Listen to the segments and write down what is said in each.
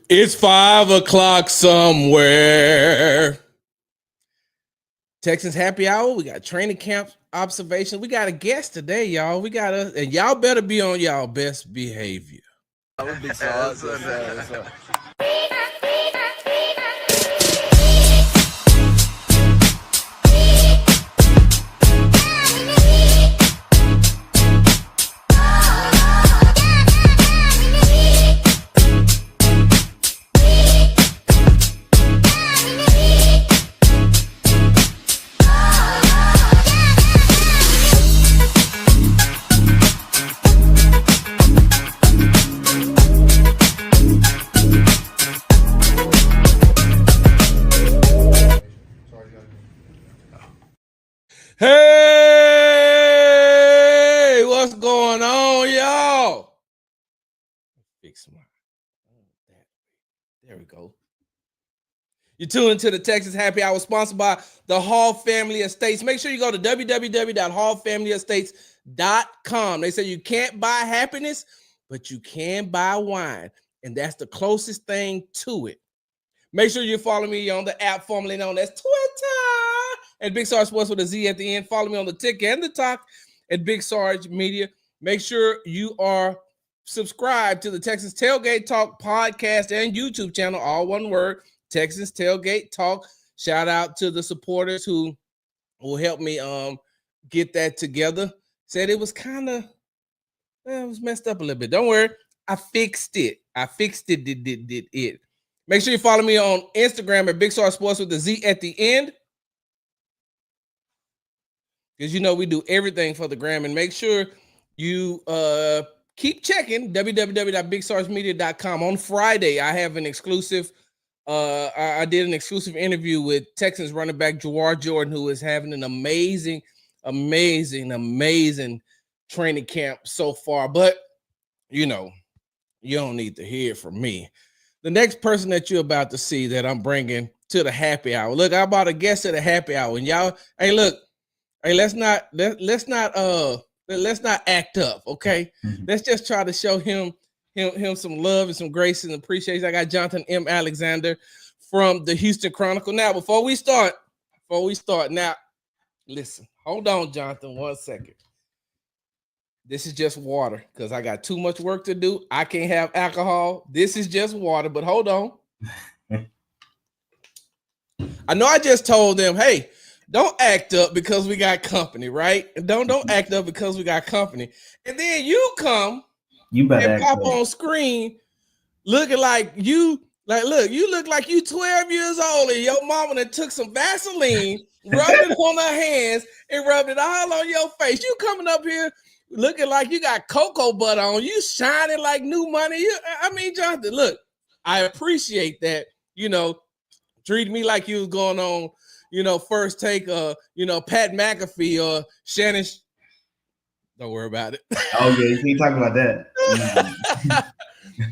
It's 5 o'clock somewhere. Texans Happy Hour. We got training camp observations. We got a guest today, y'all. And y'all better be on y'all best behavior. Hey, what's going on, y'all? Fix my. There we go. You're tuned to the Texans Happy Hour, sponsored by the Hall Family Estates. Make sure you go to www.hallfamilyestates.com. They say you can't buy happiness, but you can buy wine, and that's the closest thing to it. Make sure you follow me on the app formerly known as Twitter at Big Sarge Sports with a Z at the end. Follow me on the tick and the talk at Big Sarge Media. Make sure you are subscribed to the Texas Tailgate Talk podcast and YouTube channel, all one word, Texas Tailgate Talk. Shout out to the supporters who will help me get that together. Said it was kind of, it was messed up a little bit. Don't worry, I fixed it. Did. Make sure you follow me on Instagram at Big Sarge Sports with the Z at the end. Because you know we do everything for the gram. And make sure you keep checking www.bigsargemedia.com. On Friday, I have an exclusive. I did an exclusive interview with Texans running back Jawar Jordan, who is having an amazing training camp so far. But, you know, you don't need to hear from me. The next person that you're about to see that I'm bringing to the happy hour. Look, I brought a guest to the happy hour, and y'all, hey, look, hey, let's not act up, okay? Mm-hmm. Let's just try to show him some love and some grace and appreciation. I got Jonathan M. Alexander from the Houston Chronicle. Now, before we start, now, listen, hold on, Jonathan, 1 second. This is just water because I got too much work to do. I can't have alcohol. This is just water, but hold on. I know I just told them, hey, don't act up because we got company, right? Don't act up because we got company. And then you come and pop on screen looking like you look like you 12 years old and your mama that took some Vaseline, rubbed it on her hands and rubbed it all on your face. You coming up here looking like you got cocoa butter on, you shining like new money. Jonathan, look, I appreciate that, treat me like you was going on, First Take, Pat McAfee or Shannon. Don't worry about it. Oh, yeah, you keep talking about that.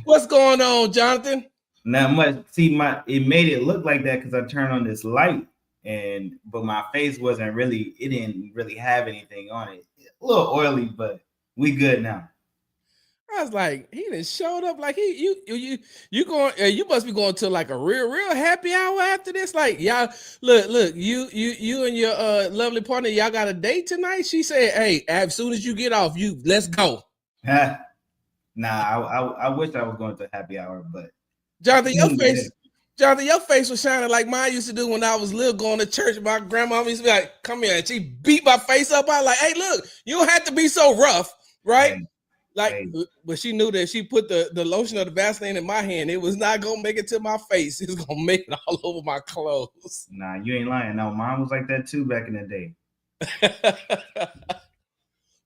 What's going on, Jonathan? Not much. See, it made it look like that because I turned on this light, but my face it didn't really have anything on it. A little oily, but we good now. I was like, he done showed up like you must be going to like a real happy hour after this. Like, y'all, look, you and your lovely partner, y'all got a date tonight? She said, hey, as soon as you get off, let's go. Nah, I wish I was going to happy hour, but Jonathan, your face was shining like mine used to do when I was little going to church. My grandma used to be like, come here. And she beat my face up. I was like, hey, look, you don't have to be so rough, right? But she knew that she put the lotion or the Vaseline in my hand. It was not going to make it to my face. It was going to make it all over my clothes. Nah, you ain't lying. No, mine was like that too back in the day.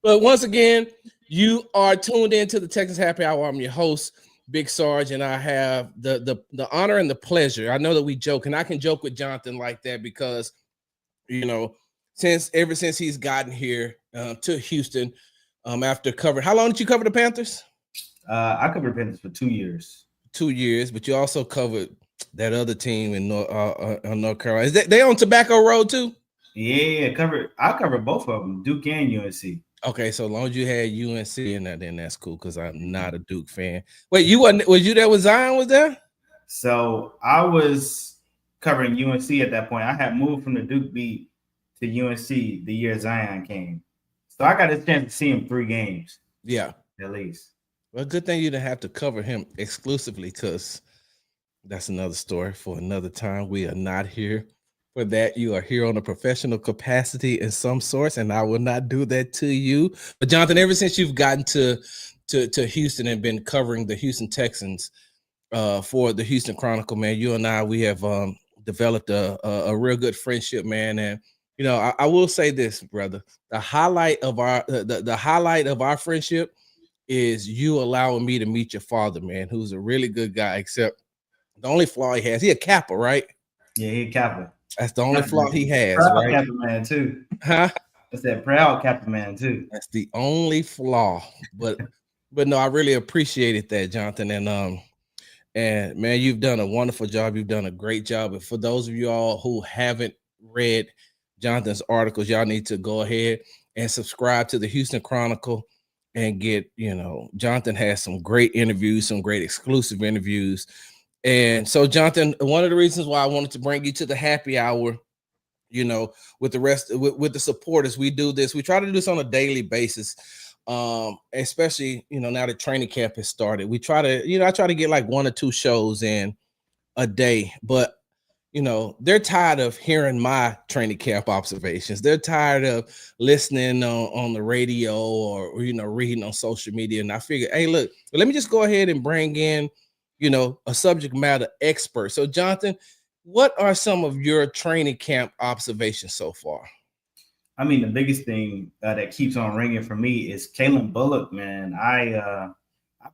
But once again, you are tuned into the Texans Happy Hour. I'm your host, Big Sarge, and I have the honor and the pleasure. I know that we joke, and I can joke with Jonathan like that because, ever since he's gotten here to Houston, after covering, how long did you cover the Panthers? I covered the Panthers for 2 years. 2 years, but you also covered that other team in North Carolina. Is they on Tobacco Road too? Yeah, I covered both of them, Duke and UNC. Okay, so as long as you had UNC in that, then that's cool because I'm not a Duke fan. Wait, was you there when Zion was there? So I was covering UNC at that point. I had moved from the Duke beat to UNC the year Zion came. So I got a chance to see him 3 games Yeah. at least. Well, good thing you didn't have to cover him exclusively, because that's another story for another time. We are not here for that. You are here on a professional capacity in some sorts, and I will not do that to you. But Jonathan, ever since you've gotten to Houston and been covering the Houston Texans for the Houston Chronicle, man, you and I, we have developed a real good friendship, man. And I will say this, brother: the highlight of the highlight of our friendship is you allowing me to meet your father, man, who's a really good guy. Except the only flaw he has, he a Kappa, right? Yeah, he Kappa. That's the only flaw he has, Proud right? Kappa man too. Huh? It's that proud Kappa man too. That's the only flaw. But no, I really appreciated that, Jonathan. And man, you've done a wonderful job. You've done a great job. And for those of you all who haven't read Jonathan's articles, y'all need to go ahead and subscribe to the Houston Chronicle and get, Jonathan has some great interviews, some great exclusive interviews. And so, Jonathan, one of the reasons why I wanted to bring you to the happy hour, with the rest, with the supporters, we do this. We try to do this on a daily basis. Especially, now that training camp has started, we try to, I try to get like 1 or 2 shows in a day, but they're tired of hearing my training camp observations. They're tired of listening on the radio or reading on social media. And I figured, hey, look, let me just go ahead and bring in, a subject matter expert. So, Jonathan, what are some of your training camp observations so far? I mean, the biggest thing that keeps on ringing for me is Kalen Bullock, man. I've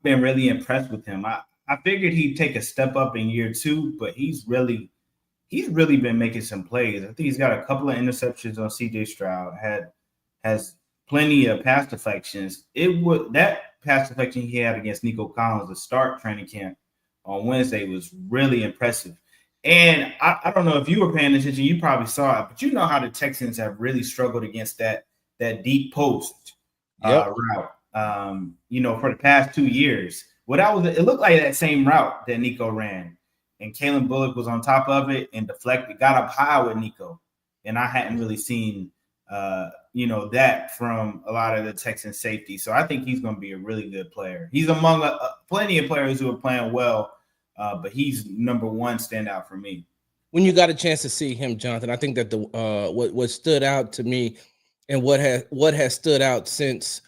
been really impressed with him. I figured he'd take a step up in year 2, but he's really been making some plays. I think he's got a couple of interceptions on CJ Stroud, has plenty of pass deflections. That pass deflection he had against Nico Collins to start training camp on Wednesday was really impressive. And I don't know if you were paying attention, you probably saw it, but you know how the Texans have really struggled against that deep post route. For the past 2 years. It looked like that same route that Nico ran. And Kalen Bullock was on top of it and deflected, got up high with Nico. And I hadn't really seen, that from a lot of the Texan safety. So I think he's going to be a really good player. He's among plenty of players who are playing well, but he's number 1 standout for me. When you got a chance to see him, Jonathan, I think that what stood out to me and what has stood out since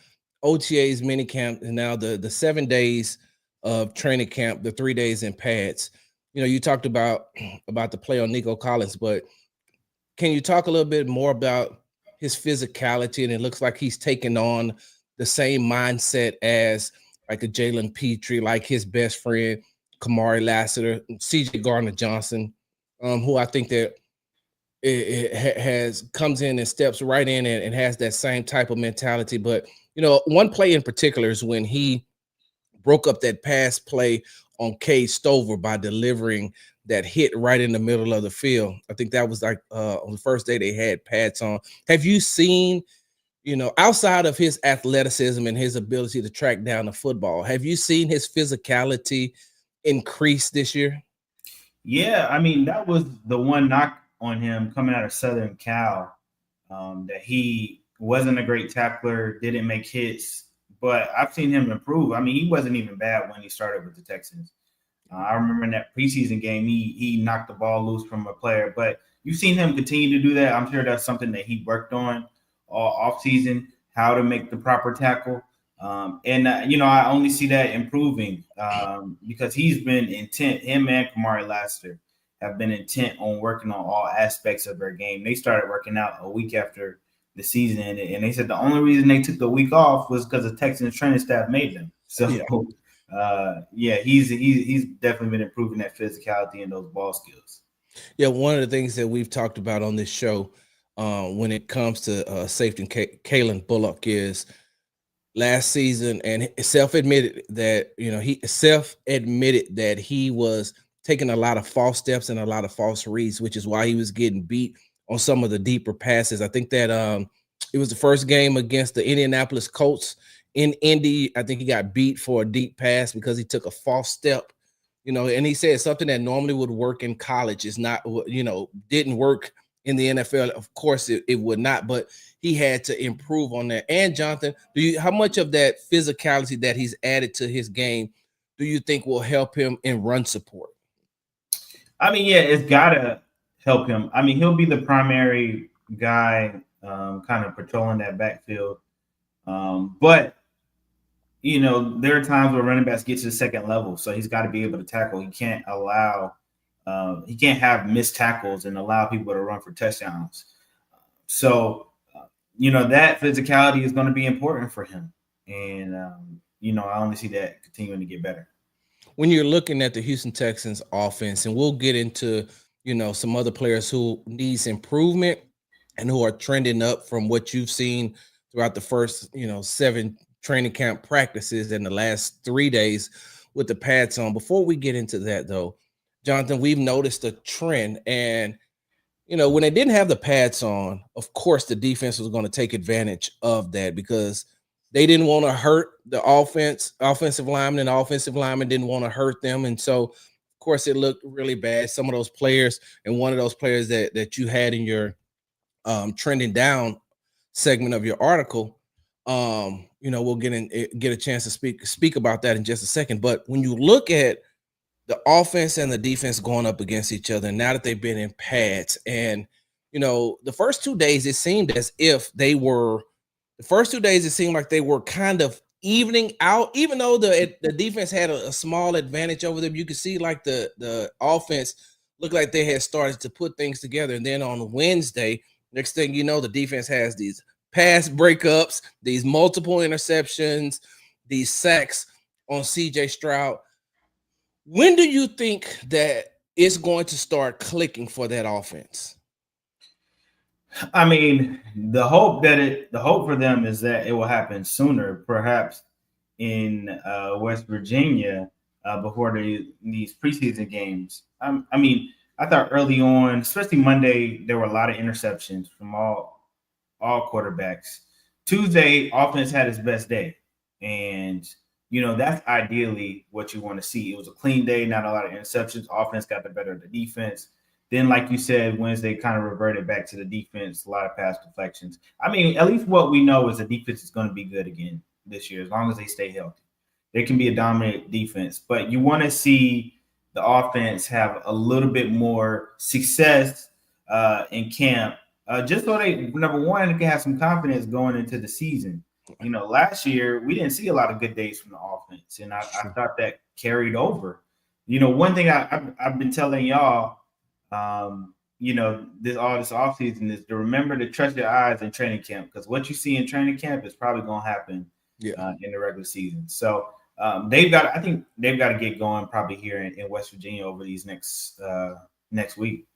OTA's minicamp and now the 7 days of training camp, the 3 days in pads. You talked about the play on Nico Collins, but can you talk a little bit more about his physicality? And it looks like he's taken on the same mindset as like a Jalen Petrie, like his best friend, Kamari Lassiter, CJ Gardner-Johnson, who I think that it comes in and steps right in and has that same type of mentality. But, one play in particular is when he broke up that pass play on Cade Stover by delivering that hit right in the middle of the field. I think that was like on the first day they had pads on. Have you seen, outside of his athleticism and his ability to track down the football, have you seen his physicality increase this year? Yeah, I mean, that was the one knock on him coming out of Southern Cal, that he wasn't a great tackler, didn't make hits. But I've seen him improve. I mean, he wasn't even bad when he started with the Texans. I remember in that preseason game, he knocked the ball loose from a player. But you've seen him continue to do that. I'm sure that's something that he worked on all offseason, how to make the proper tackle. I only see that improving because he's been intent. Him and Kamari Lassiter have been intent on working on all aspects of their game. They started working out a week after the season, and they said the only reason they took the week off was because the Texans training staff made them. So, he's definitely been improving that physicality and those ball skills. Yeah, one of the things that we've talked about on this show when it comes to safety Kalen Bullock is last season, and self-admitted that he was taking a lot of false steps and a lot of false reads, which is why he was getting beat on some of the deeper passes. I think that it was the first game against the Indianapolis Colts in Indy. I think he got beat for a deep pass because he took a false step And he said something that normally would work in college is not, didn't work in the NFL. Of course, it would not, but he had to improve on that. And Jonathan, how much of that physicality that he's added to his game do you think will help him in run support? I mean, yeah, it's gotta help him. I mean, he'll be the primary guy, kind of patrolling that backfield. But there are times where running backs get to the second level, so he's got to be able to tackle. He can't have missed tackles and allow people to run for touchdowns. So, that physicality is going to be important for him, and I only see that continuing to get better. When you're looking at the Houston Texans offense, and we'll get into, some other players who needs improvement and who are trending up from what you've seen throughout the first, 7 training camp practices in the last 3 days with the pads on. Before we get into that though, Jonathan, we've noticed a trend, and when they didn't have the pads on, of course the defense was going to take advantage of that because they didn't want to hurt the offensive lineman, and the offensive lineman didn't want to hurt them. And so, of course, it looked really bad. Some of those players, and one of those players that you had in your trending down segment of your article, we'll get a chance to speak about that in just a second. But when you look at the offense and the defense going up against each other, now that they've been in pads, and the first 2 days, it seemed as if they were. The first 2 days, it seemed like they were kind of evening out, even though the defense had a small advantage over them. You could see like the offense looked like they had started to put things together. And then on Wednesday, next thing you know, the defense has these pass breakups, these multiple interceptions, these sacks on CJ Stroud. When do you think that it's going to start clicking for that offense? I mean, the hope for them is that it will happen sooner, perhaps in West Virginia before these preseason games. I mean, I thought early on, especially Monday, there were a lot of interceptions from all quarterbacks. Tuesday, offense had its best day, and that's ideally what you want to see. It was a clean day, not a lot of interceptions. Offense got the better of the defense. Then, like you said, Wednesday kind of reverted back to the defense, a lot of pass deflections. I mean, at least what we know is the defense is going to be good again this year, as long as they stay healthy. They can be a dominant defense, but you want to see the offense have a little bit more success in camp, just so they, number one, can have some confidence going into the season. Last year, we didn't see a lot of good days from the offense, and I thought that carried over. One thing I've been telling y'all, this offseason is to remember to trust your eyes in training camp, because what you see in training camp is probably going to happen in the regular season. So they've got to get going probably here in West Virginia over these next week.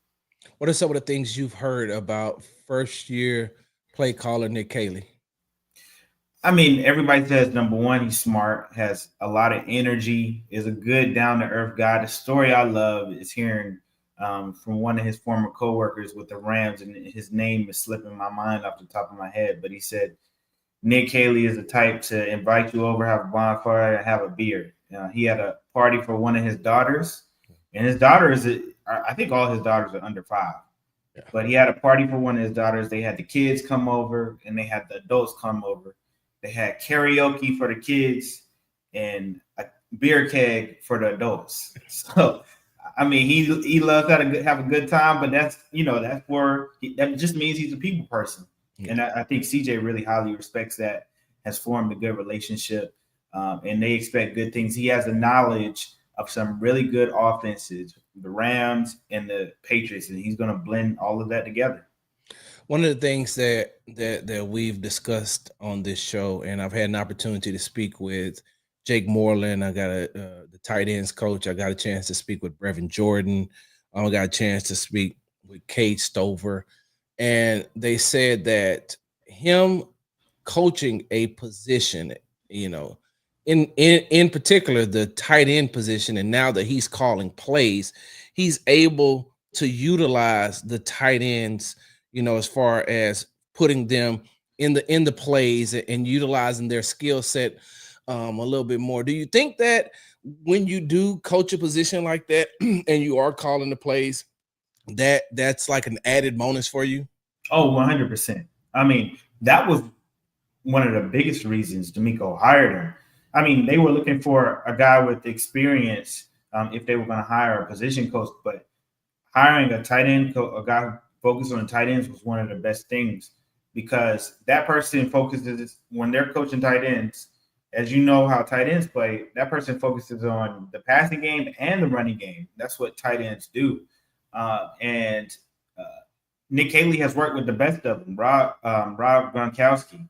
What are some of the things you've heard about first-year play caller Nick Caley? I mean, everybody says, number one, he's smart, has a lot of energy, is a good down-to-earth guy. The story I love is hearing from one of his former coworkers with the Rams, and his name is slipping my mind off the top of my head, but he said Nick Caley is the type to invite you over, have a bonfire, and have a beer. He had a party for one of his daughters, and his daughters, I think all his daughters are under 5. Yeah. But he had a party for one of his daughters. They had the kids come over, and they had the adults come over. They had karaoke for the kids and a beer keg for the adults. So, I mean, he loves to have a good time, but that just means he's a people person. Yeah. And I think CJ really highly respects that, has formed a good relationship, and they expect good things. He has the knowledge of some really good offenses, the Rams and the Patriots, and he's going to blend all of that together. One of the things that we've discussed on this show, and I've had an opportunity to speak with Jake Moreland. I got the tight ends coach. I got a chance to speak with Brevin Jordan. I got a chance to speak with Cade Stover, and they said that him coaching a position, in particular the tight end position, and now that he's calling plays, he's able to utilize the tight ends, as far as putting them in the plays and utilizing their skill set a little bit more. Do you think that when you do coach a position like that and you are calling the plays, that's like an added bonus for you? Oh, 100%. I mean, that was one of the biggest reasons D'Amico hired him. I mean, they were looking for a guy with experience if they were going to hire a position coach, but hiring a tight end, a guy who focused on tight ends was one of the best things because that person focuses when they're coaching tight ends. As you know how tight ends play, that person focuses on the passing game and the running game. That's what tight ends do. And Nick Haley has worked with the best of them. Rob Gronkowski,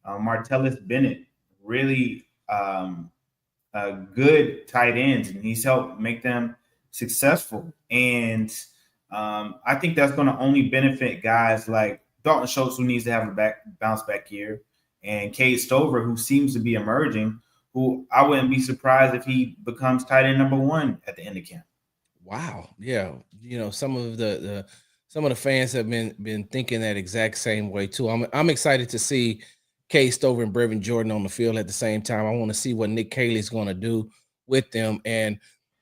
Martellus Bennett, really good tight ends, and he's helped make them successful. And I think that's going to only benefit guys like Dalton Schultz, who needs to have a bounce back year, and Cade Stover, who seems to be emerging, who I wouldn't be surprised if he becomes tight end number 1 at the end of camp. Wow. Yeah. Some of the fans have been thinking that exact same way too. I'm excited to see Cade Stover and Brevin Jordan on the field at the same time. I want to see what Nick Haley's going to do with them. And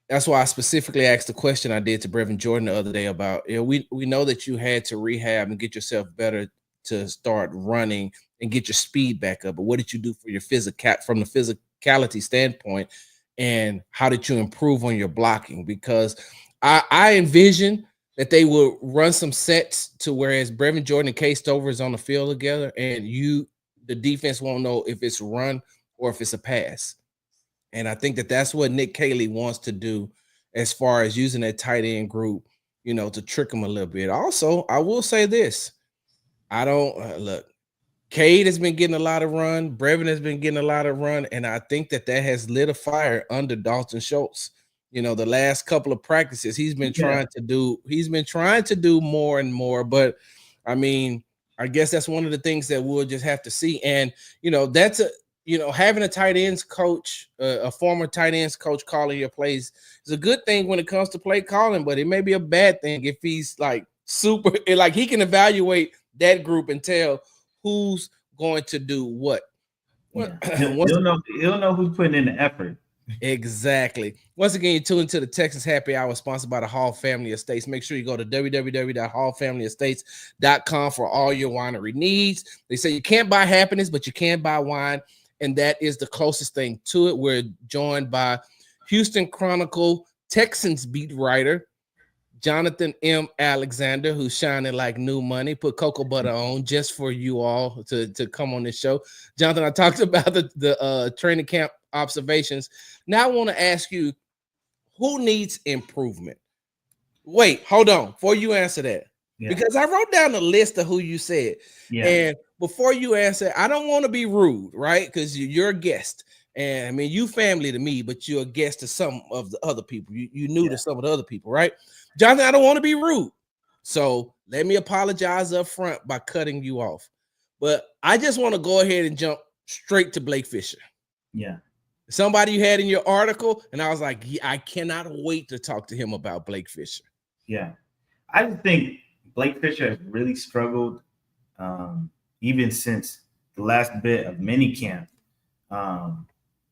that's why I specifically asked the question I did to Brevin Jordan the other day about, we know that you had to rehab and get yourself better to start running and get your speed back up. But what did you do for your from the physicality standpoint? And how did you improve on your blocking? Because I envision that they will run some sets to whereas Brevin Jordan and Cade Stover is on the field together, and the defense won't know if it's run or if it's a pass. And I think that's what Nick Haley wants to do as far as using that tight end group, to trick them a little bit. Also, I will say this. I don't look, Cade has been getting a lot of run. Brevin has been getting a lot of run. And I think that has lit a fire under Dalton Schultz. The last couple of practices, he's been trying to do more and more. But I mean, I guess that's one of the things that we'll just have to see. And, that's having a tight ends coach, a former tight ends coach calling your plays is a good thing when it comes to play calling, but it may be a bad thing if he's like super, like he can evaluate that group and tell who's going to do what. Yeah. He'll know who's putting in the effort. Exactly. Once again, you're tuned to the Texans Happy Hour, sponsored by the Hall Family Estates. Make sure you go to www.hallfamilyestates.com for all your winery needs. They say you can't buy happiness, but you can buy wine, and that is the closest thing to it. We're joined by Houston Chronicle Texans beat writer Jonathan M. Alexander, who's shining like new money, put cocoa butter on just for you all to come on this show. Jonathan, I talked about the training camp observations. Now I want to ask you, who needs improvement? Wait, hold on. Before you answer that, because I wrote down a list of who you said. Yeah. And before you answer, I don't want to be rude, right? Because you're a guest. And I mean, you family to me, but you're a guest to some of the other people. You new to some of the other people, right? Jonathan, I don't want to be rude. So let me apologize up front by cutting you off. But I just want to go ahead and jump straight to Blake Fisher. Yeah. Somebody you had in your article, and I was like, I cannot wait to talk to him about Blake Fisher. Yeah. I just think Blake Fisher has really struggled even since the last bit of minicamp.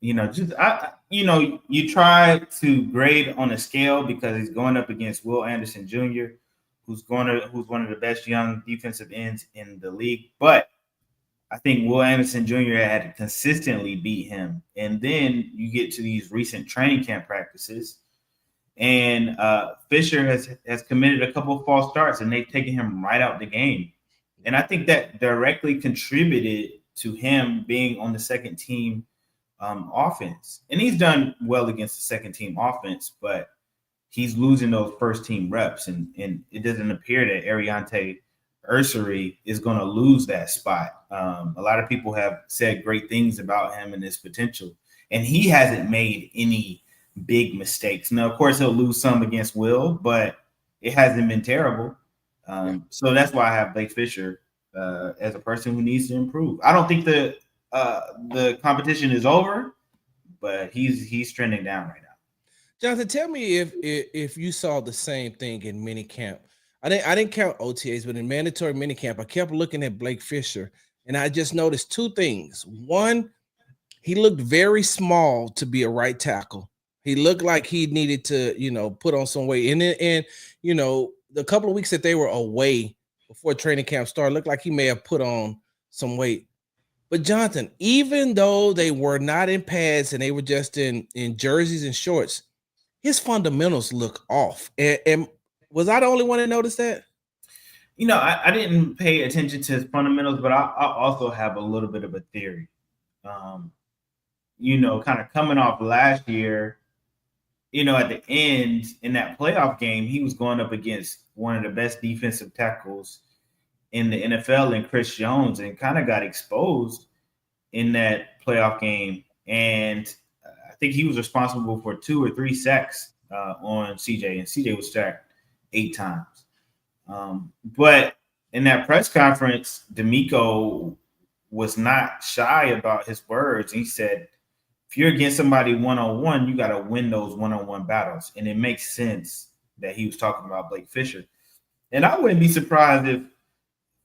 You try to grade on a scale because he's going up against Will Anderson Jr., who's one of the best young defensive ends in the league. But I think Will Anderson Jr. had to consistently beat him. And then you get to these recent training camp practices, and Fisher has committed a couple of false starts, and they've taken him right out the game. And I think that directly contributed to him being on the second team offense. And he's done well against the second team offense, but he's losing those first team reps. And it doesn't appear that Ariante Ursery is going to lose that spot. A lot of people have said great things about him and his potential, and he hasn't made any big mistakes. Now, of course, he'll lose some against Will, but it hasn't been terrible. So that's why I have Blake Fisher as a person who needs to improve. I don't think the competition is over, but he's trending down right now. Jonathan, tell me if you saw the same thing in minicamp. I didn't count OTAs, but in mandatory minicamp, I kept looking at Blake Fisher, and I just noticed two things. One, he looked very small to be a right tackle. He looked like he needed to, put on some weight. And the couple of weeks that they were away before training camp started, looked like he may have put on some weight. But Jonathan, even though they were not in pads and they were just in jerseys and shorts, his fundamentals look off. And was I the only one that noticed that? I didn't pay attention to his fundamentals, but I also have a little bit of a theory. Kind of coming off last year, at the end in that playoff game, he was going up against one of the best defensive tackles in the NFL and Chris Jones, and kind of got exposed in that playoff game. And I think he was responsible for 2 or 3 sacks on CJ, and CJ was sacked 8 times. But in that press conference, D'Amico was not shy about his words. He said, if you're against somebody one-on-one, you got to win those one-on-one battles. And it makes sense that he was talking about Blake Fisher. And I wouldn't be surprised if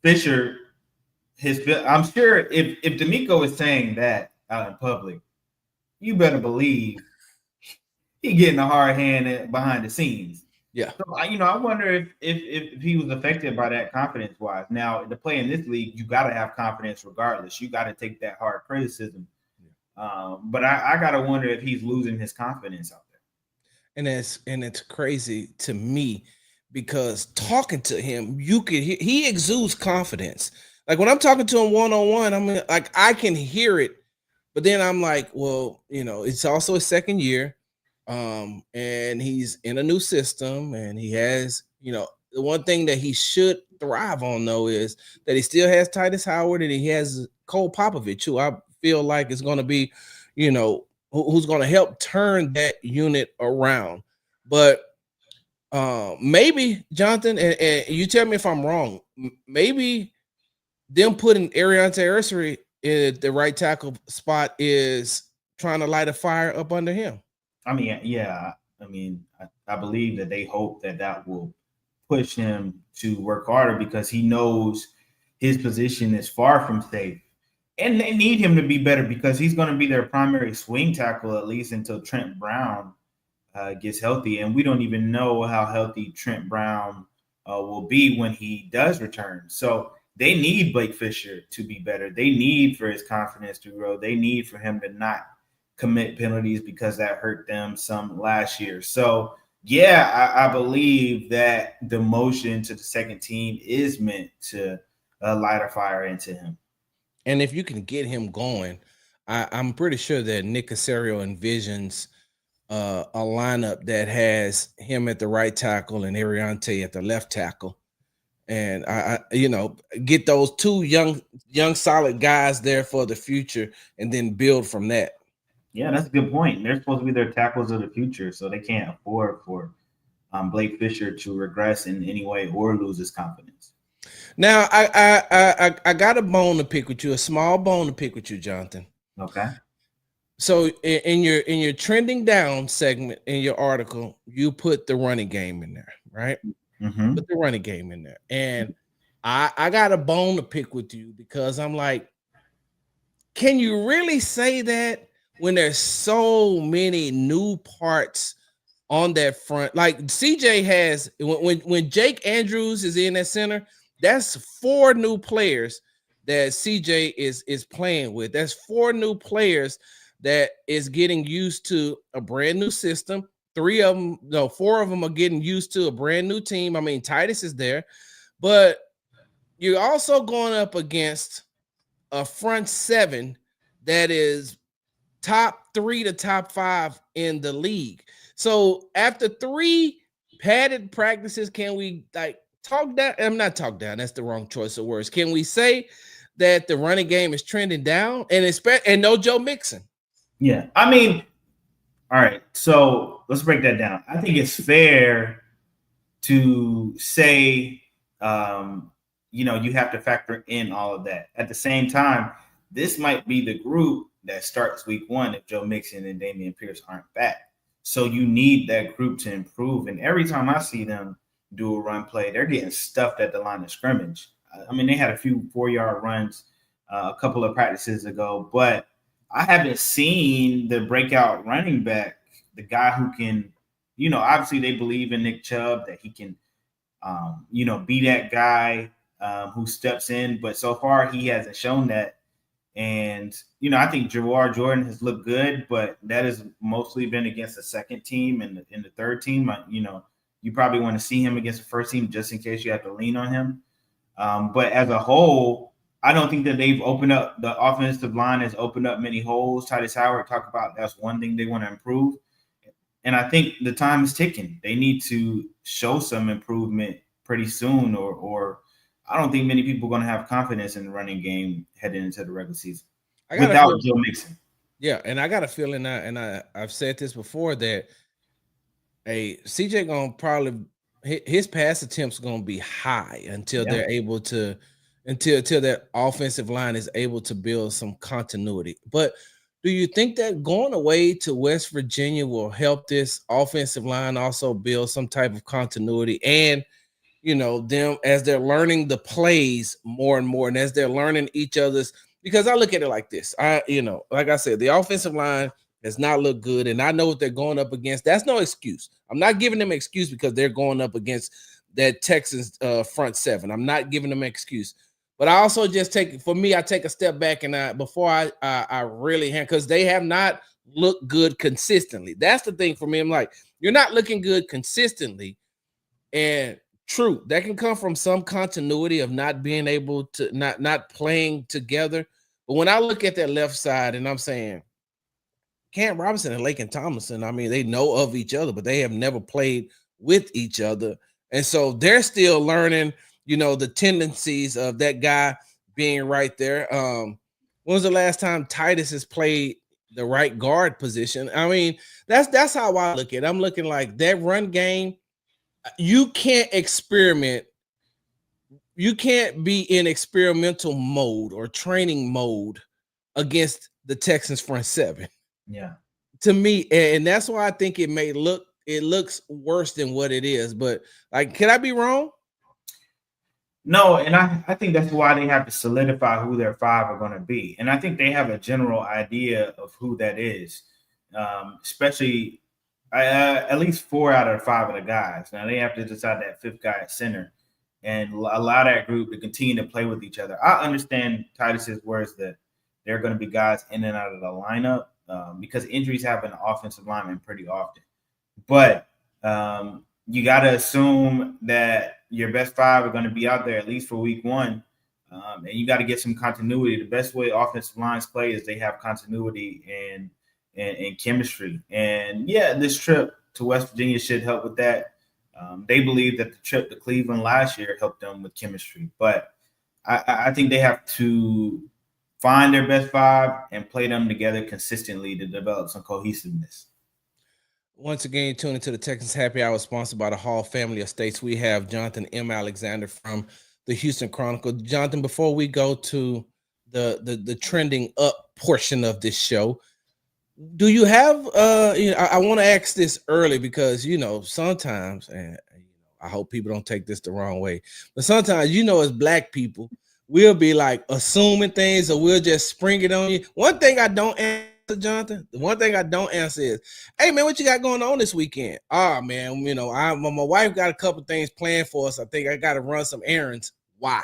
Fisher, I'm sure if D'Amico is saying that out in public, you better believe he getting a hard hand behind the scenes. Yeah. So, I wonder if he was affected by that confidence-wise. Now, to play in this league, you got to have confidence regardless. You got to take that hard criticism. But I got to wonder if he's losing his confidence out there. And it's crazy to me because talking to him, you could hear he exudes confidence. Like when I'm talking to him one-on-one, I'm like, I can hear it. But then I'm like, well, it's also his second year. And he's in a new system, and he has, the one thing that he should thrive on though is that he still has Titus Howard and he has Cole Popovich, who I feel like is going to be, who's going to help turn that unit around. But maybe Jonathan, and you tell me if I'm wrong, maybe them putting Ariante Ursary in the right tackle spot is trying to light a fire up under him. I mean, yeah. I believe that they hope that will push him to work harder because he knows his position is far from safe. And they need him to be better because he's going to be their primary swing tackle, at least until Trent Brown gets healthy. And we don't even know how healthy Trent Brown will be when he does return. So they need Blake Fisher to be better. They need for his confidence to grow. They need for him to not commit penalties because that hurt them some last year. So, yeah, I believe that demotion to the second team is meant to light a fire into him. And if you can get him going, I'm pretty sure that Nick Caserio envisions a lineup that has him at the right tackle and Ariante at the left tackle. And I get those 2 young solid guys there for the future and then build from that. Yeah, that's a good point. They're supposed to be their tackles of the future, so they can't afford for Blake Fisher to regress in any way or lose his confidence. Now, I got a bone to pick with you, a small bone to pick with you, Jonathan. Okay. So in your trending down segment in your article, you put the running game in there, right? Mm-hmm. Put the running game in there. And I got a bone to pick with you because I'm like, can you really say that when there's so many new parts on that front? Like CJ has, when Jake Andrews is in that center, that's 4 new players that CJ is playing with. That's 4 new players that is getting used to a brand new system. 4 of them are getting used to a brand new team. I mean, Titus is there, but you're also going up against a front 7 that is top 3 to top 5 in the league. So after 3 padded practices, can we talk down? I'm not talk down. That's the wrong choice of words. Can we say that the running game is trending down and no Joe Mixon? Yeah. I mean, all right. So let's break that down. I think it's fair to say, you have to factor in all of that. At the same time, this might be the group that starts week 1 if Joe Mixon and Dameon Pierce aren't back. So you need that group to improve. And every time I see them do a run play, they're getting stuffed at the line of scrimmage. I mean, they had a few 4-yard runs a couple of practices ago, but I haven't seen the breakout running back the guy who can, obviously they believe in Nick Chubb that he can, be that guy who steps in. But so far he hasn't shown that. And, I think Jawar Jordan has looked good, but that has mostly been against the second team and in the third team. You probably want to see him against the first team just in case you have to lean on him. But as a whole, I don't think that they've opened up, the offensive line has opened up many holes. Titus Howard talked about that's one thing they want to improve. And I think the time is ticking. They need to show some improvement pretty soon, or I don't think many people are going to have confidence in the running game heading into the regular season without Joe Mixon. Yeah, and I got a feeling I've said this before that CJ gonna probably his pass attempts are gonna be high until they're able to until that offensive line is able to build some continuity. But do you think that going away to West Virginia will help this offensive line also build some type of continuity and them as they're learning the plays more and more, and as they're learning each other's, because I look at it like this. Like I said, the offensive line has not looked good, and I know what they're going up against. That's no excuse. I'm not giving them an excuse because they're going up against that Texans front seven. I'm not giving them an excuse. But I also just I take a step back and before I really because they have not looked good consistently. That's the thing for me. I'm like, you're not looking good consistently. And true, that can come from some continuity of not being able to not playing together. But when I look at that left side and I'm saying Cam Robinson and Laken Tomlinson, I mean, they know of each other, but they have never played with each other. And so they're still learning, the tendencies of that guy being right there. When was the last time Titus has played the right guard position? I mean, that's how I look at it. I'm looking like that run game. You can't experiment. You can't be in experimental mode or training mode against the Texans front seven. Yeah. To me, and that's why I think it looks worse than what it is. But can I be wrong? No, and I think that's why they have to solidify who their five are going to be. And I think they have a general idea of who that is, especially at least 4 out of 5 of the guys. Now they have to decide that fifth guy at center and allow that group to continue to play with each other. I understand Titus's words that there are going to be guys in and out of the lineup because injuries happen to offensive linemen pretty often. But you got to assume that your best 5 are going to be out there at least for week 1. And you got to get some continuity. The best way offensive lines play is they have continuity and chemistry. And this trip to West Virginia should help with that. They believe that the trip to Cleveland last year helped them with chemistry. But I think they have to find their best 5 and play them together consistently to develop some cohesiveness. Once again, tune into the Texans Happy Hour, sponsored by the Hall Family Estates. We have Jonathan M. Alexander from the Houston Chronicle. Jonathan, before we go to the trending up portion of this show, do you have I want to ask this early because sometimes, and I hope people don't take this the wrong way, but sometimes as Black people, we'll be like assuming things or we'll just spring it on you. One thing I don't answer, Jonathan, the one thing I don't answer is, hey man, what you got going on this weekend? Man, my wife got a couple things planned for us. I think I got to run some errands. Why?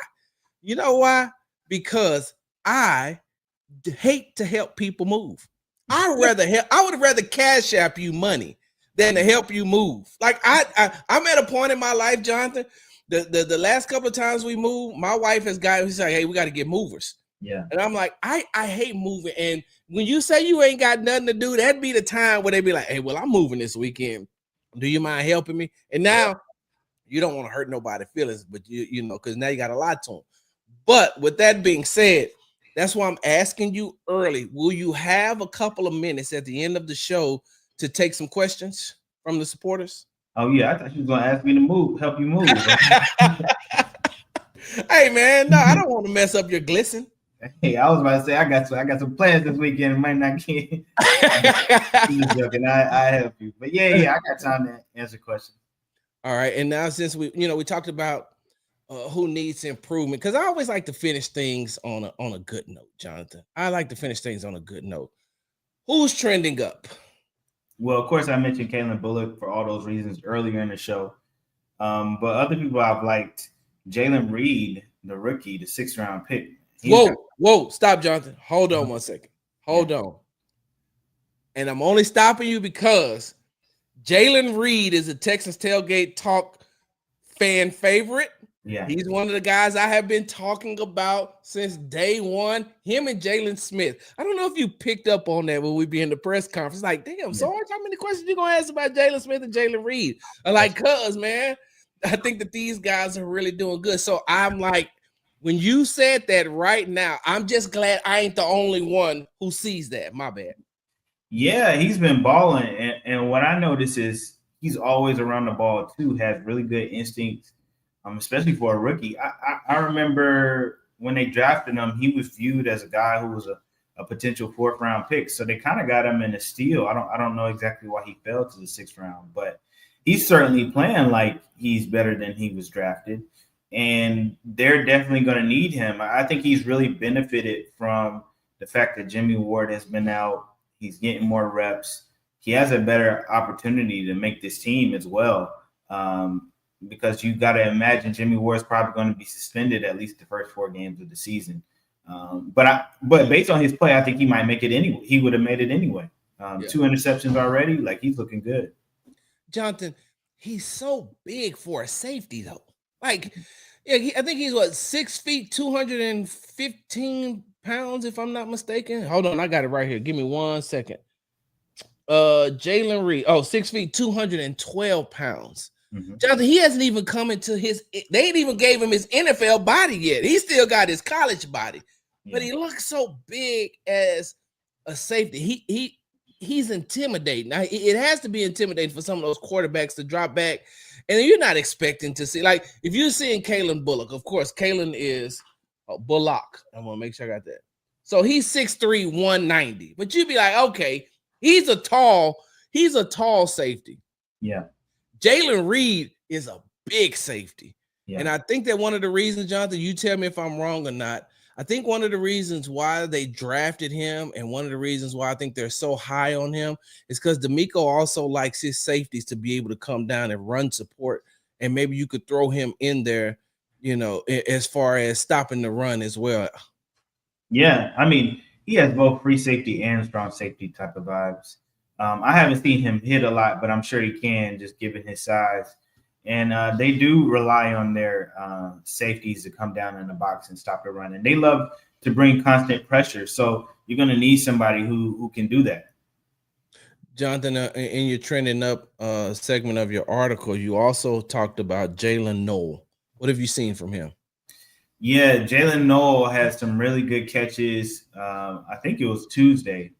You know why? Because I hate to help people move. I would rather cash app you money than to help you move. Like I'm at a point in my life, Jonathan. The last couple of times we moved, my wife she's like, hey, we got to get movers. Yeah. And I'm like, I hate moving. And when you say you ain't got nothing to do, that'd be the time where they be like, hey, well, I'm moving this weekend. Do you mind helping me? And now you don't want to hurt nobody's feelings, but because now you got a lot to them. But with that being said, that's why I'm asking you early. Will you have a couple of minutes at the end of the show to take some questions from the supporters? Oh yeah, I thought you was gonna ask me to help you move. Hey man, no, I don't want to mess up your glisten. Hey, I was about to say I got some plans this weekend. Might not get. I'm just joking. I help you, but yeah, I got time to answer questions. All right, and now since we talked about who needs improvement, because I always like to finish things on a good note, Jonathan. I like to finish things on a good note. Who's trending up? Well, of course, I mentioned Kalen Bullock for all those reasons earlier in the show. But other people I've liked, Jalen Reed, the rookie, the 6th-round pick. Whoa, stop, Jonathan. Hold on 1 second. Hold Yeah. on. And I'm only stopping you because Jalen Reed is a Texas Tailgate Talk fan favorite. Yeah. He's one of the guys I have been talking about since day one. Him and Jalen Smith. I don't know if you picked up on that when we be in the press conference. Like, damn, Sarge, how many questions you gonna ask about Jalen Smith and Jalen Reed? I'm like, cuz, man, I think that these guys are really doing good. So I'm like, when you said that right now, I'm just glad I ain't the only one who sees that. My bad. Yeah, he's been balling. And what I notice is he's always around the ball too, has really good instincts, especially for a rookie. I remember when they drafted him, he was viewed as a guy who was a potential 4th-round pick. So they kind of got him in a steal. I don't know exactly why he fell to the 6th round, but he's certainly playing like he's better than he was drafted. And they're definitely going to need him. I think he's really benefited from the fact that Jimmy Ward has been out. He's getting more reps. He has a better opportunity to make this team as well, because you got to imagine Jimmy Ward's probably going to be suspended at least the first 4 games of the season. But based on his play, I think he might make it anyway. He would have made it anyway. 2 interceptions already. Like, he's looking good. Jonathan, he's so big for a safety though. Like, yeah, I think he's what, 6 feet, 215 pounds, if I'm not mistaken. Hold on, I got it right here. Give me 1 second. Jalen Reed, 6 feet, 212 pounds. Mm-hmm. Jonathan, he hasn't even come into they ain't even gave him his NFL body yet. He still got his college body, but he looks so big as a safety. He's intimidating. Now, it has to be intimidating for some of those quarterbacks to drop back, and you're not expecting to see, like, if you're seeing Kalen Bullock, of course, Kalen is Bullock. I want to make sure I got that. So he's 6'3", 190. But you'd be like, okay, he's a tall safety. Yeah. Jalen Reed is a big safety. Yeah. And I think that one of the reasons, Jonathan, you tell me if I'm wrong or not, I think one of the reasons why they drafted him and one of the reasons why I think they're so high on him is because D'Amico also likes his safeties to be able to come down and run support. And maybe you could throw him in there, you know, as far as stopping the run as well. Yeah, I mean, he has both free safety and strong safety type of vibes. I haven't seen him hit a lot, but I'm sure he can, just given his size. And they do rely on their safeties to come down in the box and stop the run. And they love to bring constant pressure. So you're going to need somebody who can do that. Jonathan, in your trending up segment of your article, you also talked about Jalen Noel. What have you seen from him? Yeah, Jalen Noel has some really good catches. I think it was Tuesday.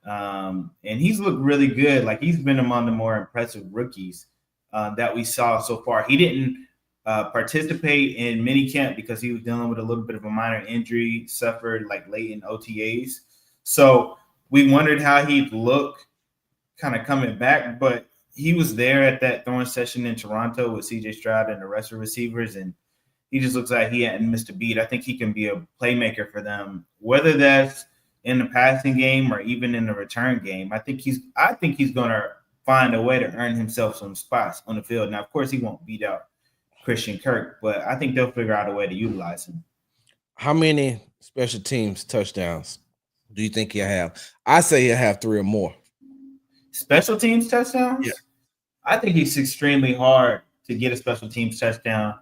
And he's looked really good. Like, he's been among the more impressive rookies that we saw so far. He didn't participate in minicamp because he was dealing with a little bit of a minor injury, suffered like late in OTAs. So we wondered how he'd look kind of coming back, but he was there at that throwing session in Toronto with CJ Stroud and the rest of the receivers, and he just looks like he hadn't missed a beat. I think he can be a playmaker for them, whether that's in the passing game or even in the return game. I think he's going to find a way to earn himself some spots on the field. Now, of course, he won't beat out Christian Kirk, but I think they'll figure out a way to utilize him. How many special teams touchdowns do you think he'll have? I say he'll have 3 or more. Special teams touchdowns? Yeah. I think he's extremely hard to get a special teams touchdown.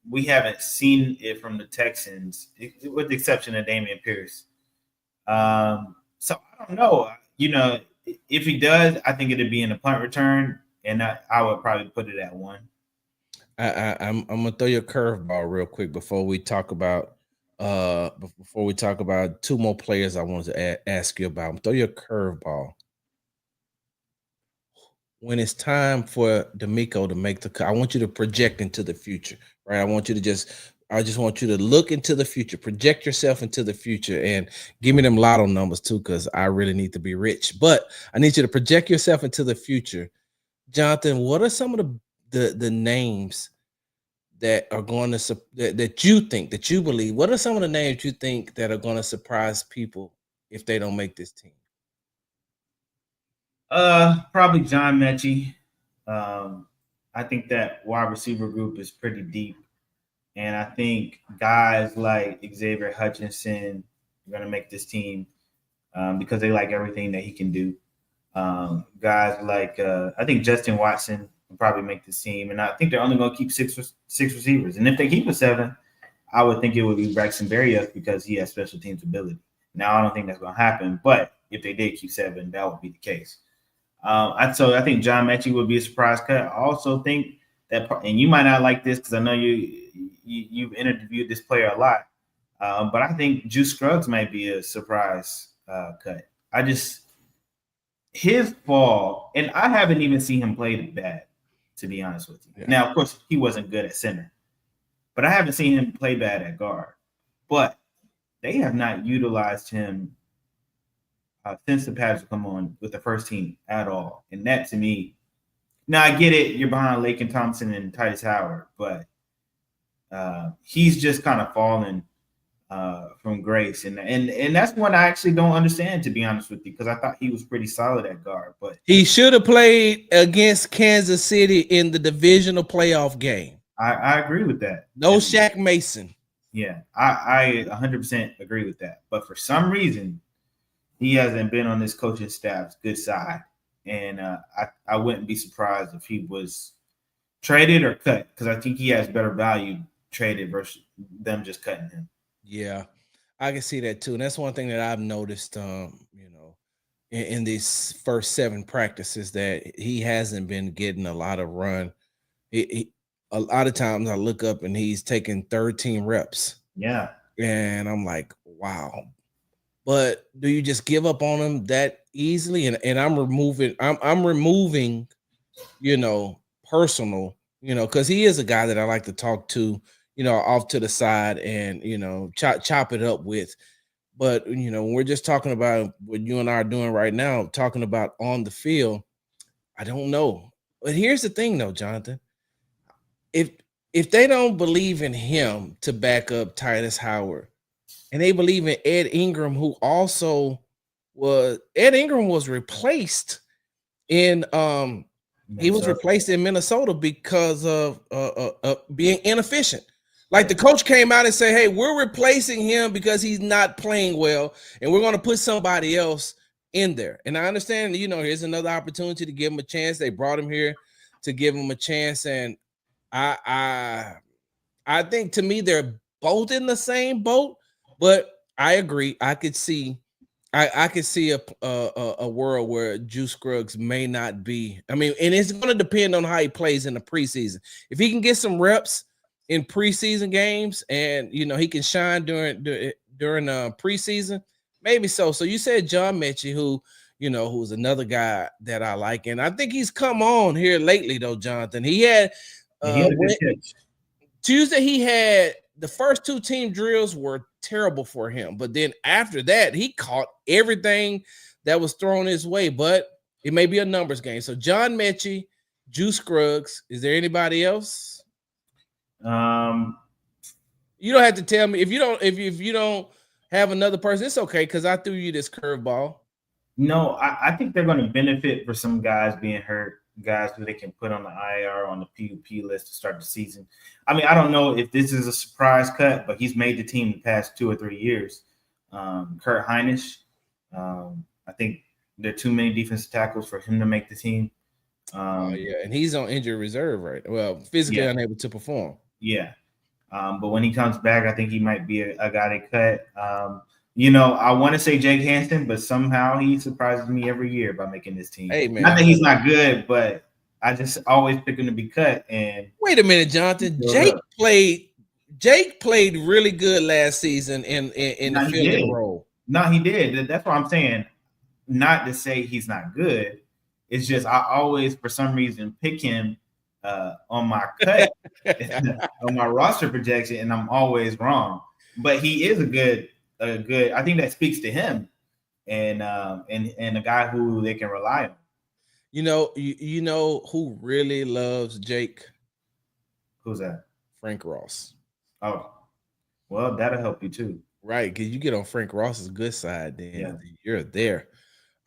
We haven't seen it from the Texans, with the exception of Dameon Pierce. So I don't know. You know, if he does, I think it'd be in a punt return, and I would probably put it at 1. I'm gonna throw you a curveball real quick before we talk about 2 more players I wanted to ask you about. I'm throw you a curveball. When it's time for D'Amico to make the cut, I want you to project into the future, right? I just want you to look into the future, project yourself into the future, and give me them lotto numbers too, because I really need to be rich. But I need you to project yourself into the future. Jonathan, what are some of the names that are going to that you believe? What are some of the names you think that are going to surprise people if they don't make this team? Probably John Mechie. I think that wide receiver group is pretty deep, and I think guys like Xavier Hutchinson are going to make this team because they like everything that he can do. Guys like I think Justin Watson will probably make this team, and I think they're only going to keep six receivers. And if they keep a seven, I would think it would be Braxton Berrios because he has special teams ability. Now I don't think that's going to happen, but if they did keep seven, that would be the case. I think John Mechie would be a surprise cut. I also think that, and you might not like this because I know you've interviewed this player a lot, but I think Juice Scruggs might be a surprise cut. His fall, and I haven't even seen him play bad, to be honest with you. Yeah. Now, of course, he wasn't good at center, but I haven't seen him play bad at guard. But they have not utilized him since the Pads have come on with the first team at all. And that, to me, now I get it, you're behind Laken Thompson and Titus Howard, but he's just kind of fallen from grace. And that's one I actually don't understand, to be honest with you, because I thought he was pretty solid at guard. But he should have played against Kansas City in the divisional playoff game. I agree with that. No Shaq Mason. Yeah, I 100% agree with that. But for some reason, he hasn't been on this coaching staff's good side. And I wouldn't be surprised if he was traded or cut, because I think he has better value traded versus them just cutting him. Yeah, I can see that too. And that's one thing that I've noticed, in these first 7 practices, that he hasn't been getting a lot of run. A lot of times I look up and he's taking 13 reps. Yeah. And I'm like, wow. But do you just give up on him that easily? And I'm removing, personal, because he is a guy that I like to talk to, off to the side and, chop it up with. But, when we're just talking about what you and I are doing right now, talking about on the field, I don't know. But here's the thing, though, Jonathan. If they don't believe in him to back up Titus Howard, and they believe in Ed Ingram, who also was replaced in he was replaced in Minnesota because of being inefficient. Like the coach came out and said, hey, we're replacing him because he's not playing well, and we're going to put somebody else in there. And I understand, here's another opportunity to give him a chance. They brought him here to give him a chance. And I think, to me, they're both in the same boat, but I agree. I could see a world where Juice Scruggs may not be. I mean, and it's going to depend on how he plays in the preseason. If he can get some reps in preseason games, and he can shine during preseason, maybe so. So you said John Mechie, who's another guy that I like, and I think he's come on here lately, though, Jonathan. He had a good pitch. Tuesday, he had the first 2 team drills were terrible for him, but then after that, he caught everything that was thrown his way. But it may be a numbers game. So John Mechie, Juice Scruggs. Is there anybody else? You don't have to tell me if you don't have another person. It's okay, because I threw you this curveball. No, I think they're going to benefit for some guys being hurt, guys who they can put on the IR, on the PUP list to start the season. I mean, I don't know if this is a surprise cut, but he's made the team the past 2 or 3 years. Kurt Hinish, I think there are too many defensive tackles for him to make the team. And he's on injured reserve, right? Well, physically unable to perform. Yeah. But when he comes back, I think he might be a guy they cut. I want to say Jake Hansen, but somehow he surprises me every year by making this team. Hey, man. Not that he's not good, but I just always pick him to be cut. And wait a minute, Jonathan. Jake played really good last season in the fielding role. No, he did. That's what I'm saying. Not to say he's not good. It's just I always, for some reason, pick him on my cut, on my roster projection, and I'm always wrong. But he is a good. I think that speaks to him, and a guy who they can rely on. You know who really loves Jake? Who's that? Frank Ross. Oh, well, that'll help you too. Right, because you get on Frank Ross's good side, then you're there.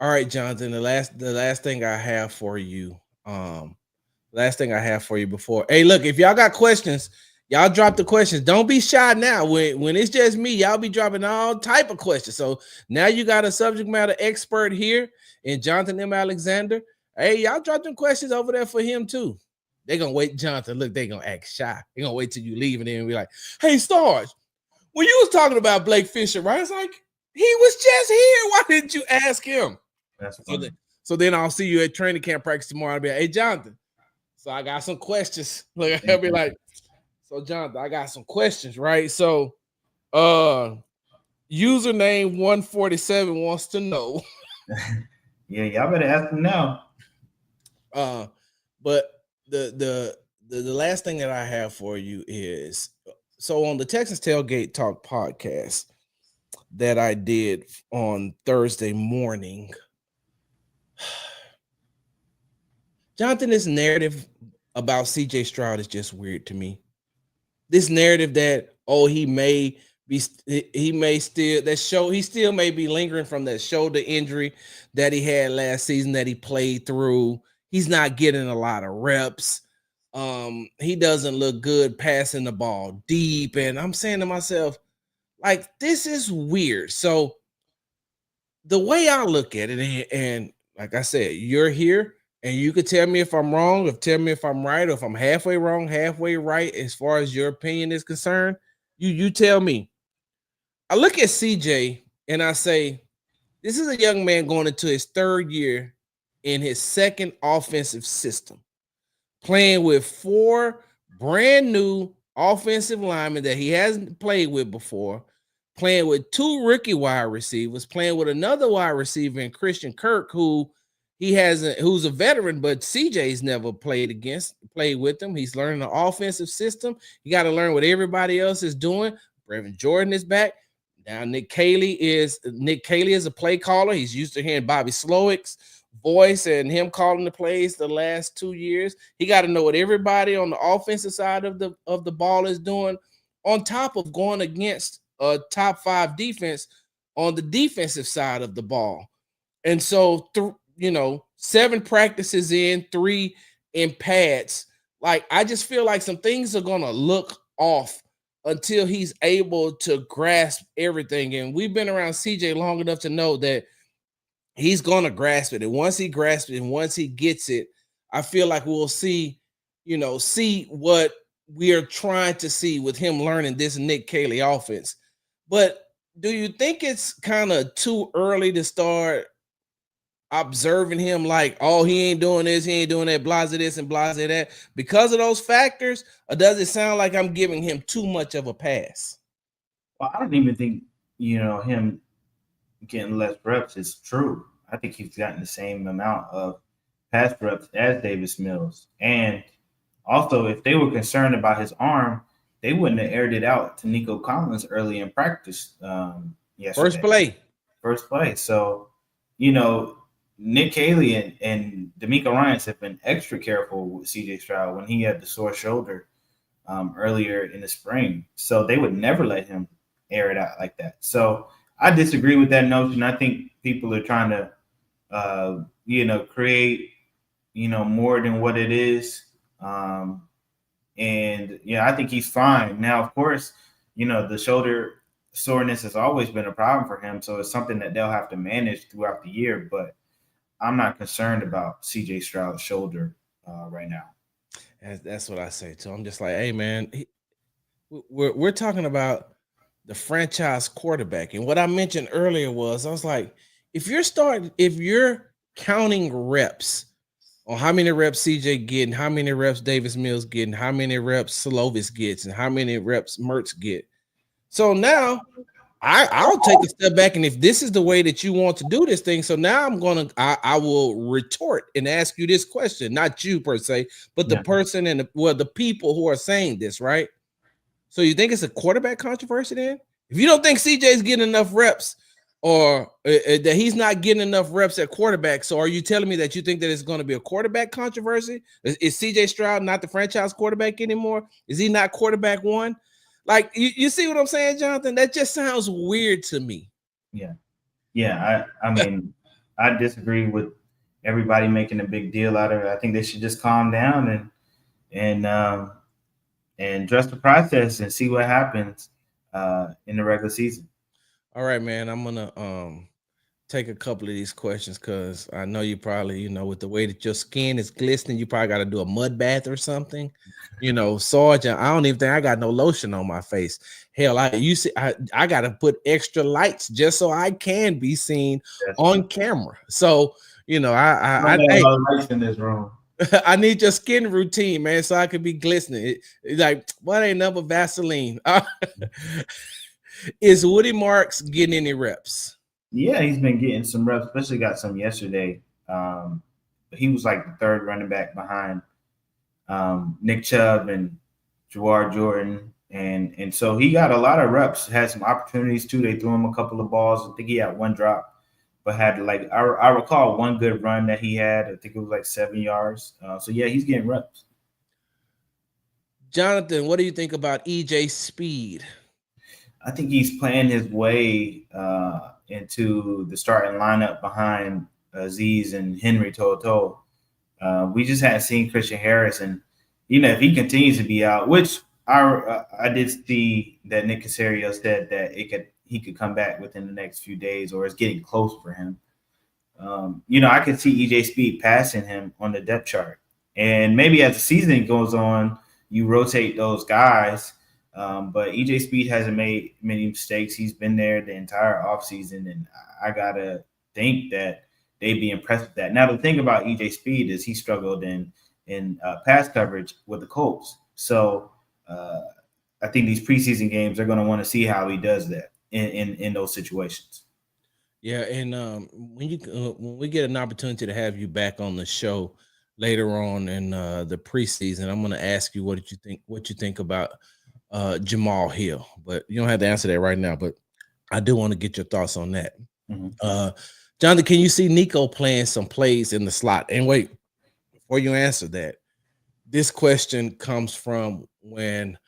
All right, Jonathan. The last thing I have for you. Last thing I have for you before. Hey, look, if y'all got questions, y'all drop the questions. Don't be shy now. When it's just me, y'all be dropping all type of questions. So now you got a subject matter expert here in Jonathan M. Alexander. Hey, y'all drop them questions over there for him too. They gonna wait, Jonathan. Look, they gonna act shy. They gonna wait till you leave and then be like, "Hey, Sarge, when you was talking about Blake Fisher, right? It's like he was just here. Why didn't you ask him?" That's So, funny. so then I'll see you at training camp practice tomorrow. I'll be like, "Hey, Jonathan. So I got some questions." Like I'll be like, "So Jonathan, I got some questions, right?" So username 147 wants to know. Yeah, y'all better ask him now. But the last thing that I have for you is, so on the Texas Tailgate Talk podcast that I did on Thursday morning, Jonathan, this narrative about CJ Stroud is just weird to me. This narrative that, oh, he may still, he still may be lingering from that shoulder injury that he had last season that he played through. He's not getting a lot of reps. He doesn't look good passing the ball deep. And I'm saying to myself, like, this is weird. So the way I look at it, and like I said, you're here and you could tell me if I'm wrong, tell me if I'm right, or if I'm halfway wrong, halfway right, as far as your opinion is concerned. You tell me. I look at CJ and I say, this is a young man going into his third year in his second offensive system, playing with four brand new offensive linemen that he hasn't played with before, playing with two rookie wide receivers, playing with another wide receiver in Christian Kirk, who's a veteran, but CJ's never played with him. He's learning the offensive system. You got to learn what everybody else is doing. Brevin Jordan is back. Now Nick Caley is a play caller. He's used to hearing Bobby Slowick's voice and him calling the plays the last 2 years. He got to know what everybody on the offensive side of the ball is doing, on top of going against a top 5 defense on the defensive side of the ball. And so 7 practices in, 3 in pads. Like, I just feel like some things are gonna look off until he's able to grasp everything. And we've been around CJ long enough to know that he's gonna grasp it. And once he grasps it and once he gets it, I feel like we'll see what we are trying to see with him learning this Nick Caley offense. But do you think it's kind of too early to start observing him like, oh, he ain't doing this, he ain't doing that, blase this and blase that, because of those factors? Or does it sound like I'm giving him too much of a pass? Well, I don't even think, him getting less reps is true. I think he's gotten the same amount of pass reps as Davis Mills. And also, if they were concerned about his arm, they wouldn't have aired it out to Nico Collins early in practice yesterday. First play. So, Nick Caley and D'Amico Ryans have been extra careful with CJ Stroud when he had the sore shoulder earlier in the spring. So they would never let him air it out like that. So I disagree with that notion. I think people are trying to, create, more than what it is. And I think he's fine. Now, of course, the shoulder soreness has always been a problem for him. So it's something that they'll have to manage throughout the year. But I'm not concerned about CJ Stroud's shoulder right now. That's what I say too. I'm just like, hey man, we're talking about the franchise quarterback. And what I mentioned earlier was, I was like, if you're counting reps on how many reps CJ getting, how many reps Davis Mills getting, how many reps Slovis gets, and how many reps Mertz get. So now I'll take a step back, and if this is the way that you want to do this thing, so now I will retort and ask you this question, not you per se, but the person and the people who are saying this, right? So you think it's a quarterback controversy then? If you don't think CJ's getting enough reps, or that he's not getting enough reps at quarterback, so are you telling me that you think that it's going to be a quarterback controversy? Is CJ Stroud not the franchise quarterback anymore? Is he not quarterback one? Like, you see what I'm saying, Jonathan? That just sounds weird to me. Yeah. I mean, I disagree with everybody making a big deal out of it. I think they should just calm down and trust the process and see what happens in the regular season. All right, man. I'm gonna take a couple of these questions because I know you probably, with the way that your skin is glistening, you probably got to do a mud bath or something. Sarge, I don't even think I got no lotion on my face. Hell, I got to put extra lights just so I can be seen on camera. So, I got a lot of lights in this room. I need your skin routine, man, so I could be glistening. It's like, what ain't number Vaseline? Is Woody Marks getting any reps? Yeah, he's been getting some reps, especially got some yesterday. He was like the third running back behind Nick Chubb and Jawar Jordan. And so he got a lot of reps, had some opportunities too. They threw him a couple of balls. I think he had one drop, but had I recall one good run that he had. I think it was like 7 yards. So yeah, he's getting reps. Jonathan, what do you think about EJ Speed? I think he's playing his way into the starting lineup behind Aziz and Henry Toto. We just hadn't seen Christian Harris, and if he continues to be out, which I did see that Nick Caserio said that he could come back within the next few days, or it's getting close for him. I could see EJ Speed passing him on the depth chart, and maybe as the season goes on, you rotate those guys. But EJ Speed hasn't made many mistakes. He's been there the entire offseason, and I gotta think that they'd be impressed with that. Now, the thing about EJ Speed is he struggled in pass coverage with the Colts. So I think these preseason games are going to want to see how he does that in those situations. Yeah, and when we get an opportunity to have you back on the show later on in the preseason, I'm going to ask you what you think about Jamal Hill, but you don't have to answer that right now. But I do want to get your thoughts on that. Mm-hmm. Jonathan, can you see Nico playing some plays in the slot? And wait, before you answer that, this question comes from when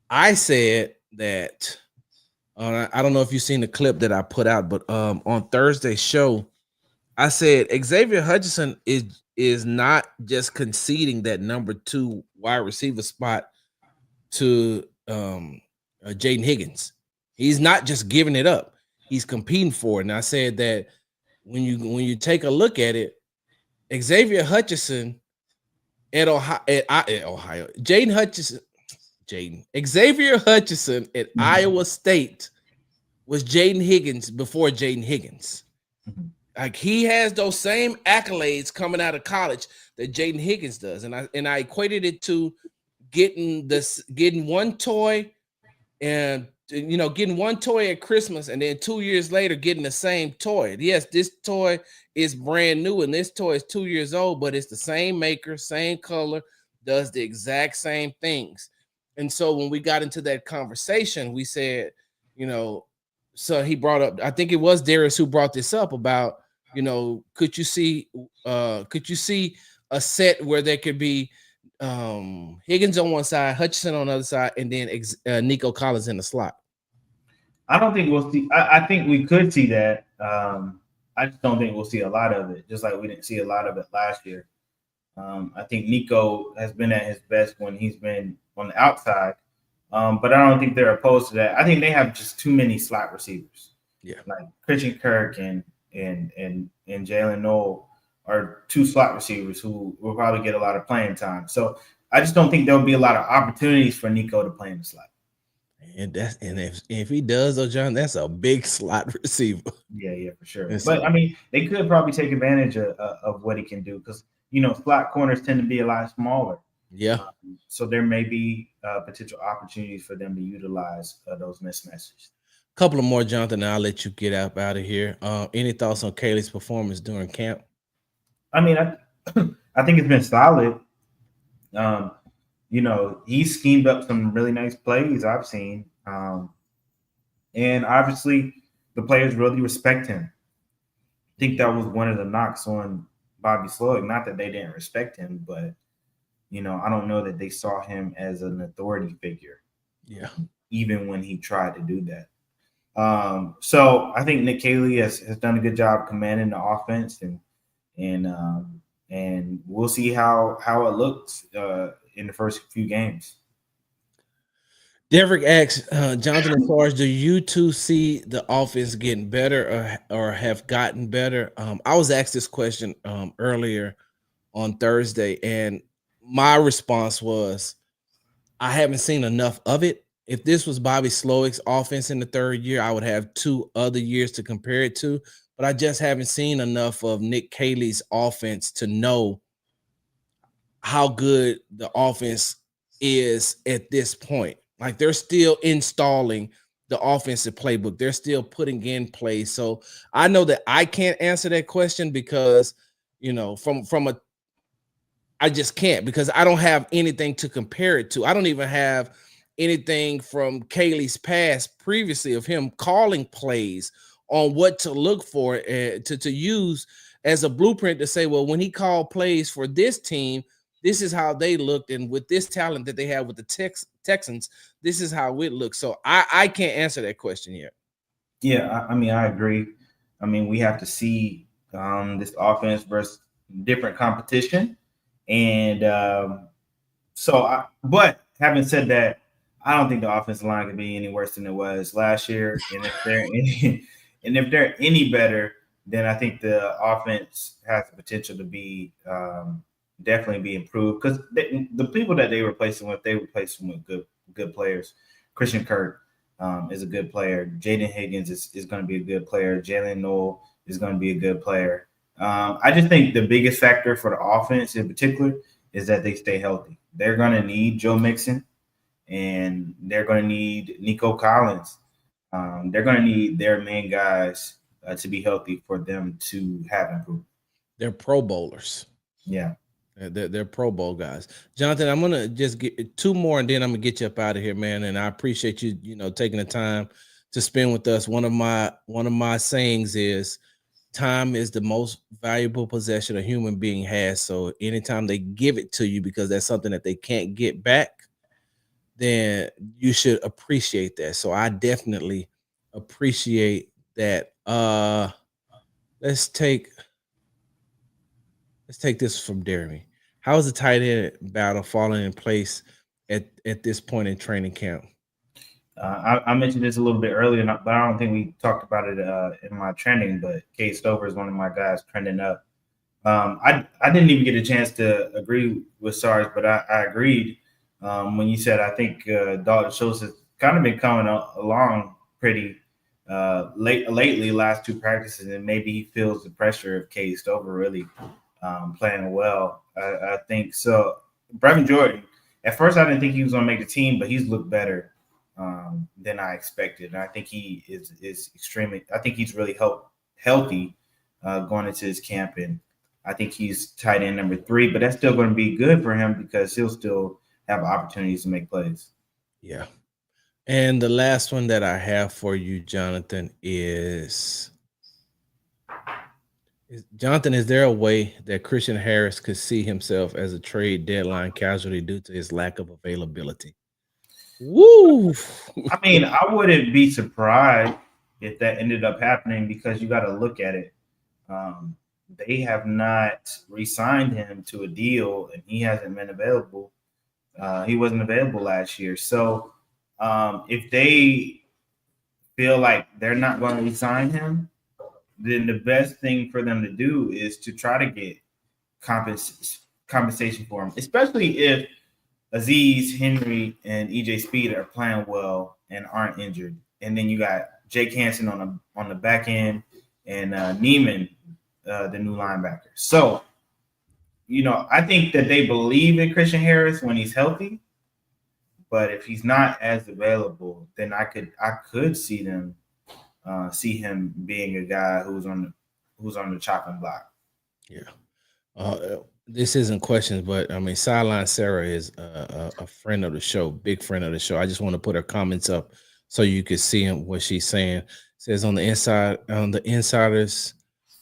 I said that. I don't know if you've seen the clip that I put out, but on Thursday's show, I said Xavier Hutchinson is not just conceding that number 2 wide receiver spot to Jaden Higgins. He's not just giving it up; he's competing for it. And I said that when you take a look at it, Xavier Hutchinson at Ohio, Xavier Hutchinson at Iowa State was Jaden Higgins before Jaden Higgins. Mm-hmm. Like, he has those same accolades coming out of college that Jaden Higgins does, and I equated it to getting one toy, and getting one toy at Christmas, and then 2 years later getting the same toy. Yes, this toy is brand new, and this toy is 2 years old, but it's the same maker, same color, does the exact same things. And so when we got into that conversation, we said, so he brought up, I think it was Darius who brought this up about, could you see a set where there could be Higgins on one side, Hutchinson on the other side, and then Nico Collins in the slot? I don't think we'll see. I think we could see that. I just don't think we'll see a lot of it, just like we didn't see a lot of it last year. I think Nico has been at his best when he's been on the outside, but I don't think they're opposed to that. I think they have just too many slot receivers. Yeah, like Christian Kirk and Jalen Noel are 2 slot receivers who will probably get a lot of playing time. So I just don't think there'll be a lot of opportunities for Nico to play in the slot. And if he does, though, John, that's a big slot receiver. Yeah, for sure. But I mean, they could probably take advantage of what he can do, because slot corners tend to be a lot smaller. Yeah. So there may be potential opportunities for them to utilize those mismatches. Couple of more, Jonathan, and I'll let you get out of here. Any thoughts on Kaylee's performance during camp? I mean, I think it's been solid. He's schemed up some really nice plays I've seen. And obviously the players really respect him. I think that was one of the knocks on Bobby Slug. Not that they didn't respect him, but, I don't know that they saw him as an authority figure. Yeah. Even when he tried to do that. So I think Nick Caley has done a good job commanding the offense, and we'll see how it looks in the first few games. Derek asks, Jonathan and Sarge, do you two see the offense getting better or have gotten better? I was asked this question earlier on Thursday, and my response was, I haven't seen enough of it. If this was Bobby Slowick's offense in the third year, I would have 2 other years to compare it to, but I just haven't seen enough of Nick Caley's offense to know how good the offense is at this point. Like, they're still installing the offensive playbook. They're still putting in place. So I know that I can't answer that question because, from a I just can't, because I don't have anything to compare it to. I don't even have anything from Kaylee's past previously of him calling plays on what to look for to use as a blueprint to say, well, when he called plays for this team, this is how they looked, and with this talent that they have with the Texans, this is how it looks. So I can't answer that question yet. Yeah, I mean, I agree. I mean, we have to see this offense versus different competition, and but having said that, I don't think the offensive line can be any worse than it was last year. And if they're any better, then I think the offense has the potential to be definitely be improved, because the people that they replaced them with good players. Christian Kirk is a good player. Jaden Higgins is going to be a good player. Jalen Noel is going to be a good player. I just think the biggest factor for the offense in particular is that they stay healthy. They're going to need Joe Mixon, and they're going to need Nico Collins. They're going to need their main guys to be healthy for them to have improvement. They're Pro Bowlers. Yeah. They're Pro Bowl guys. Jonathan, I'm gonna just get 2 more, and then I'm gonna get you up out of here, man. And I appreciate you, taking the time to spend with us. One of my sayings is, time is the most valuable possession a human being has. So anytime they give it to you because that's something that they can't get back, then you should appreciate that. So I definitely appreciate that. Let's take this from Jeremy. How is the tight end battle falling in place at this point in training camp? I mentioned this a little bit earlier, but I don't think we talked about it in my trending. But Cade Stover is one of my guys trending up. I didn't even get a chance to agree with Sarge, but I agreed when you said I think Dalton Schultz has kind of been coming along pretty lately, last 2 practices, and maybe he feels the pressure of Cade Stover really playing well. I think so. Brevin Jordan, at first I didn't think he was going to make the team, but he's looked better than I expected. And I think he is extremely. I think he's really healthy going into his camp, and I think he's tight end number 3. But that's still going to be good for him because he'll still have opportunities to make plays. Yeah. And the last one that I have for you, Jonathan, is Jonathan, is there a way that Christian Harris could see himself as a trade deadline casualty due to his lack of availability? Woo! I mean, I wouldn't be surprised if that ended up happening, because you got to look at it. They have not re-signed him to a deal, and he hasn't been available. He wasn't available last year. So if they feel like they're not going to re-sign him, then the best thing for them to do is to try to get compensation for him, especially if Aziz, Henry, and EJ Speed are playing well and aren't injured. And then you got Jake Hansen on the back end, and Neiman, the new linebacker. So, I think that they believe in Christian Harris when he's healthy, but if he's not as available, then I could see them see him being a guy who's on the chopping block. Yeah. This isn't questions, but I mean, Sideline Sarah is a friend of the show, big friend of the show. I just want to put her comments up so you can see what she's saying. It says on the insiders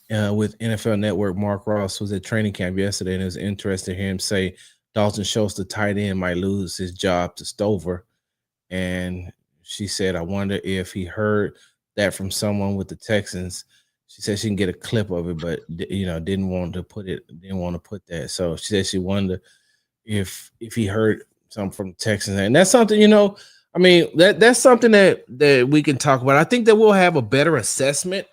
with NFL Network, Mark Ross was at training camp yesterday, and it was interesting to hear him say Dalton Schultz, the tight end, might lose his job to Stover. And she said, I wonder if he heard that from someone with the Texans. She said she can get a clip of it, but didn't want to put that. So she said she wondered if he heard something from the Texans, and that's something, I mean, that's something that we can talk about. I think that we'll have a better assessment.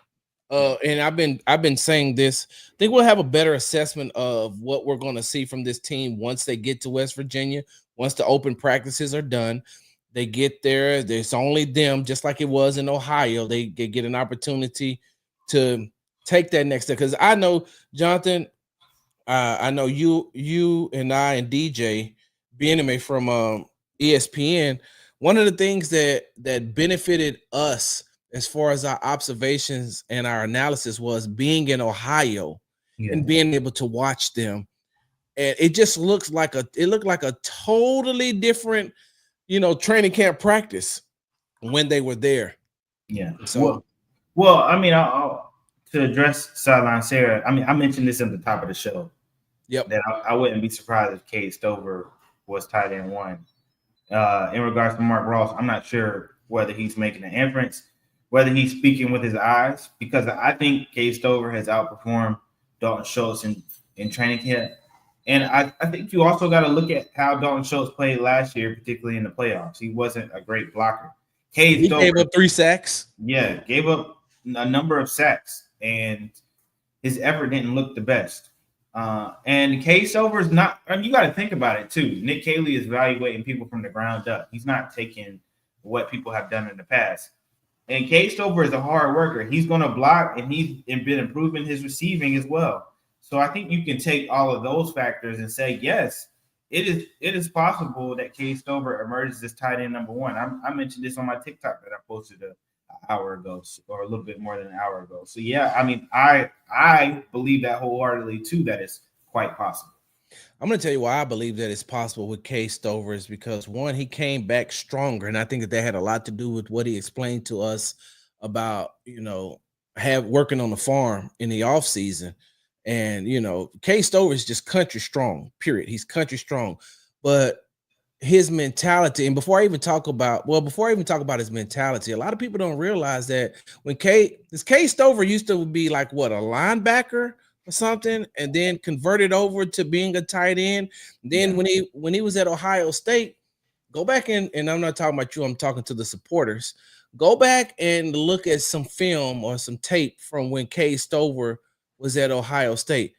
And I've been saying this. I think we'll have a better assessment of what we're going to see from this team once they get to West Virginia. Once the open practices are done, they get there. There's only them, just like it was in Ohio. They get an opportunity to take that next step. Because I know, Jonathan, I know you and I and DJ Bieneme from ESPN. One of the things that benefited us as far as our observations and our analysis was being in Ohio and being able to watch them. And it just looked like a totally different, training camp practice when they were there. Yeah. So, well, I mean, I'll to address Sideline Sarah. I mean, I mentioned this at the top of the show. Yep. That I wouldn't be surprised if Cade Stover was tight end one. In regards to Mark Ross, I'm not sure whether he's making an inference, whether he's speaking with his eyes, because I think Cade Stover has outperformed Dalton Schultz in training camp. And I think you also got to look at how Dalton Schultz played last year, particularly in the playoffs. He wasn't a great blocker. He gave up 3 sacks. Yeah, gave up a number of sacks, and his effort didn't look the best. And Cade Stover is not, I mean, you got to think about it too. Nick Caley is evaluating people from the ground up. He's not taking what people have done in the past. And Cade Stover is a hard worker. He's going to block, and he's been improving his receiving as well. So I think you can take all of those factors and say, yes, it is possible that Cade Stover emerges as tight end number one. I mentioned this on my TikTok that I posted an hour ago, or a little bit more than an hour ago. So yeah, I mean, I believe that wholeheartedly too, that it's quite possible. I'm going to tell you why I believe that it's possible with Cade Stover is because, one, he came back stronger, and I think that had a lot to do with what he explained to us about, working on the farm in the off season. And, Cade Stover is just country strong, period. He's country strong. But his mentality, and before I even talk about his mentality, a lot of people don't realize that when Cade Stover used to be like a linebacker or something, and then converted over to being a tight end. Then when he was at Ohio State, go back and I'm not talking about you, I'm talking to the supporters. Go back and look at some film or some tape from when Cade Stover was at Ohio State.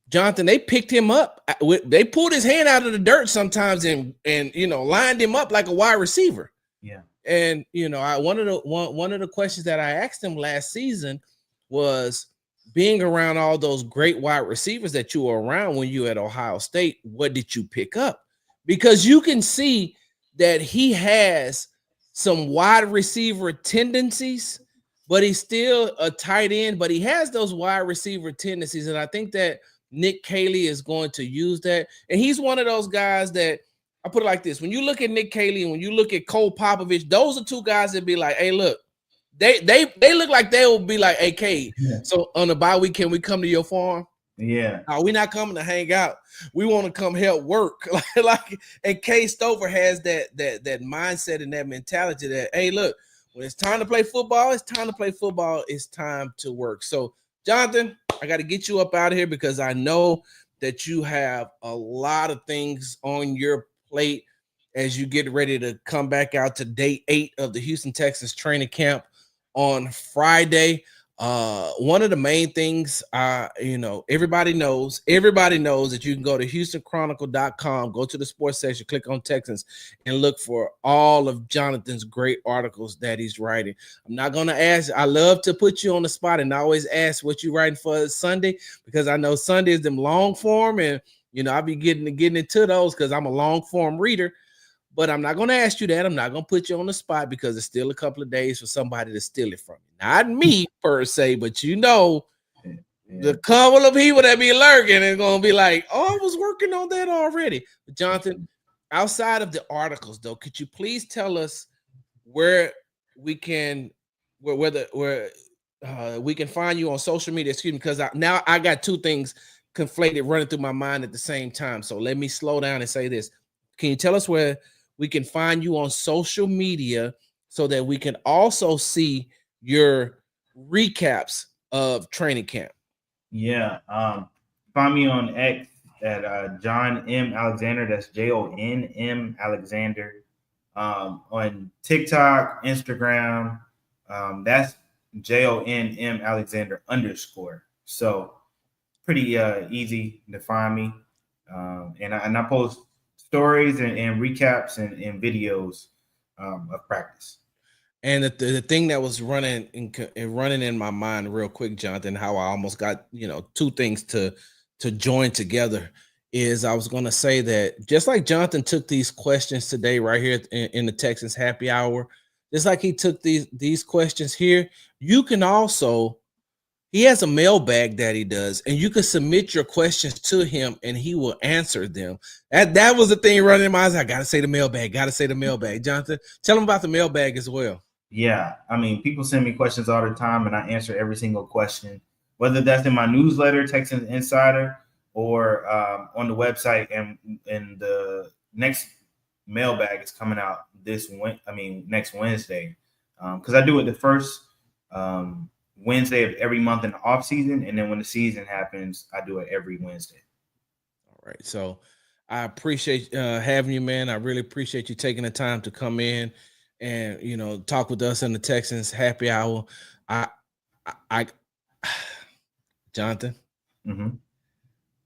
Jonathan, they picked him up. They pulled his hand out of the dirt sometimes and lined him up like a wide receiver. Yeah. And one of the questions that I asked him last season was, being around all those great wide receivers that you were around when you were at Ohio State, what did you pick up? Because you can see that he has some wide receiver tendencies, but he's still a tight end, but he has those wide receiver tendencies. And I think that Nick Caley is going to use that. And he's one of those guys that, I put it like this: when you look at Nick Caley and when you look at Cole Popovich, those are two guys that be like, hey, look, they look like they will be like, hey, Cade, so on the bye week, can we come to your farm? Yeah. We're not coming to hang out. We want to come help work. And Cade Stover has that mindset and that mentality that, hey, look, when it's time to play football, it's time to play football. It's time to work. So, Jonathan, I got to get you up out of here because I know that you have a lot of things on your plate as you get ready to come back out to day 8 of the Houston Texans training camp on Friday. One of the main things, everybody knows that you can go to HoustonChronicle.com, go to the sports section, click on Texans, and look for all of Jonathan's great articles that he's writing. I'm not going to ask. I love to put you on the spot and always ask what you're writing for Sunday, because I know Sunday is them long form, and I'll be getting into those because I'm a long form reader. But I'm not going to ask you that. I'm not going to put you on the spot because it's still a couple of days for somebody to steal it from you. Not me per se, but the couple of people that be lurking and going to be like, oh, I was working on that already. But Jonathan, outside of the articles, though, could you please tell us where we can find you on social media? Excuse me, because now I got two things conflated running through my mind at the same time. So let me slow down and say this. Can you tell us where we can find you on social media so that we can also see your recaps of training camp? Yeah. Find me on X at John M. Alexander. That's JONM Alexander. On TikTok, Instagram, that's JONM Alexander _. So pretty easy to find me. And I post stories and recaps and videos of practice. And the thing that was running in my mind real quick, Jonathan, how I almost got two things to join together is I was going to say that just like Jonathan took these questions today right here in the Texans Happy Hour, just like he took these questions here, you can also, he has a mailbag that he does, and you can submit your questions to him and he will answer them. That was the thing running in my eyes. I gotta say the mailbag, Jonathan, tell him about the mailbag as well. Yeah, I mean, people send me questions all the time, and I answer every single question, whether that's in my newsletter, Texans Insider, or on the website. And the next mailbag is coming out next Wednesday, because I do it the first Wednesday of every month in the off season, and then when the season happens, I do it every Wednesday. All right, so I appreciate having you, man. I really appreciate you taking the time to come in and talk with us in the Texans Happy Hour. I Jonathan,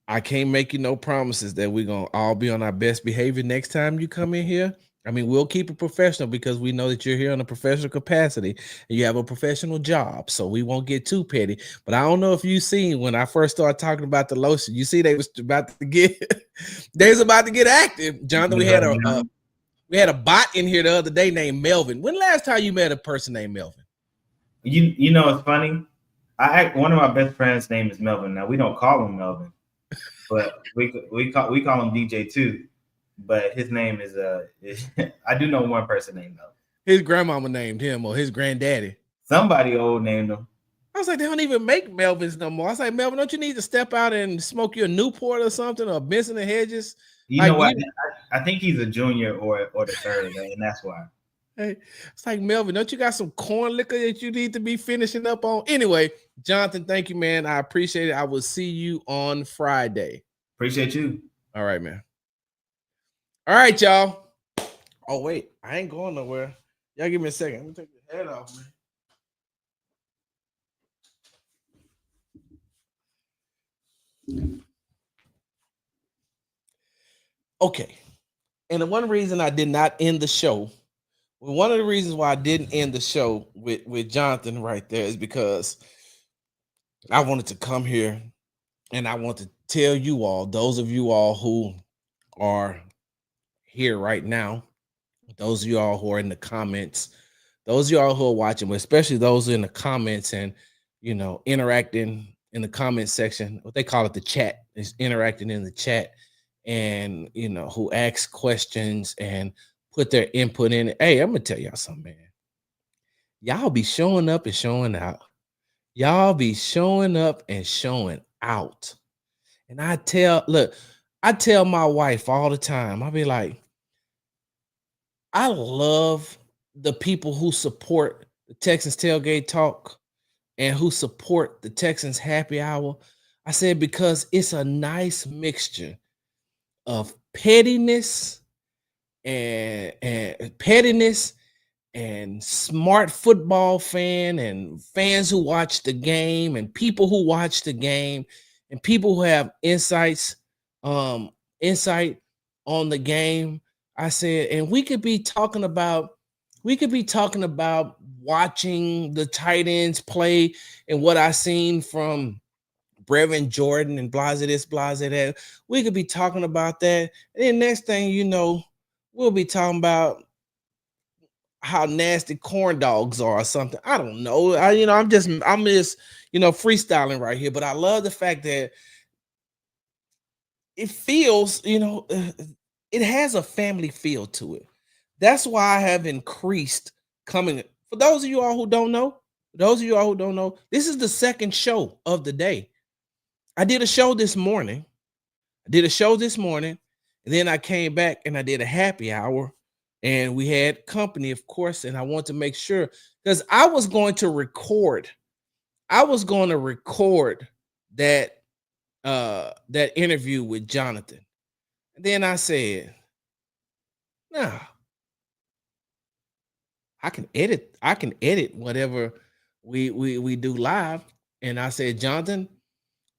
I can't make you no promises that we're gonna all be on our best behavior next time you come in here. I mean, we'll keep it professional because we know that you're here on a professional capacity and you have a professional job, so we won't get too petty. But I don't know if you seen when I first started talking about the lotion, you see they was about to get active. Jonathan, we had a bot in here the other day named Melvin. When last time you met a person named Melvin? You know, it's funny. One of my best friends' name is Melvin. Now we don't call him Melvin, but we call him DJ too. But his name is I do know one person named Melvin. His grandmama named him, or his granddaddy. Somebody old named him. I was like, they don't even make Melvins no more. I was like, Melvin, don't you need to step out and smoke your Newport or something, or Benson and Hedges? You know what? I think he's a junior or the third, and that's why. Hey, it's like, Melvin, don't you got some corn liquor that you need to be finishing up on? Anyway, Jonathan, thank you, man. I appreciate it. I will see you on Friday. Appreciate you. All right, man. All right, y'all. Oh, wait. I ain't going nowhere. Y'all give me a second. Let me take the head off, man. Okay. And the one reason I did not end the show, one of the reasons why I didn't end the show with Jonathan right there is because I wanted to come here and I want to tell you all, those of you all who are here right now, those of you all who are in the comments, those of y'all who are watching, but especially those in the comments and interacting in the comment section, what they call it, the chat, is interacting in the chat, and who ask questions and put their input in it. Hey, I'm gonna tell y'all something, man. Y'all be showing up and showing out. Y'all be showing up and showing out. And I tell my wife all the time, I'll be like, I love the people who support the Texans Tailgate Talk and who support the Texans Happy Hour. I said, because it's a nice mixture of pettiness and smart football fan and fans who watch the game and people who watch the game and people who have insight on the game. I said, and we could be talking about watching the tight ends play and what I seen from Brevin Jordan and blase this, blase that. We could be talking about that. And then next thing you know, we'll be talking about how nasty corn dogs are or something. I don't know. I'm just freestyling right here. But I love the fact that it feels, it has a family feel to it. That's why I have increased coming. For those of you all who don't know, this is the second show of the day. I did a show this morning. And then I came back and I did a happy hour and we had company, of course, and I want to make sure because I was going to record. I was going to record that that interview with Jonathan. And then I said, nah, I can edit whatever we do live. And I said, Jonathan,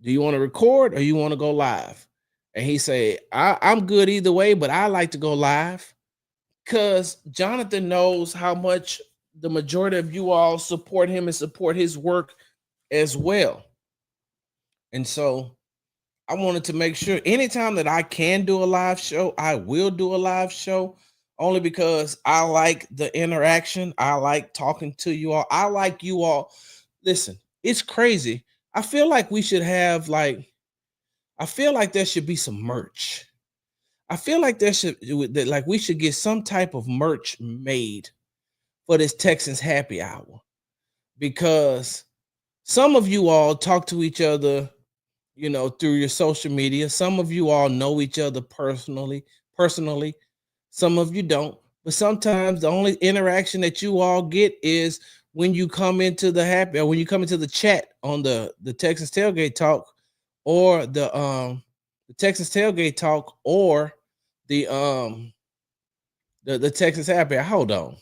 do you want to record or you want to go live? And he said, I'm good either way, but I like to go live because Jonathan knows how much the majority of you all support him and support his work as well. And so I wanted to make sure anytime that I can do a live show, I will do a live show only because I like the interaction. I like talking to you all. I like you all. Listen, it's crazy. I feel like we should have I feel like there should be some merch. I feel like we should get some type of merch made for this Texans Happy Hour because some of you all talk to each other, through your social media. Some of you all know each other personally. Some of you don't. But sometimes the only interaction that you all get is when you come into the happy or when you come into the chat on the Texas Tailgate Talk or the Texas Tailgate Talk or the Texas Happy Hour. Hold on.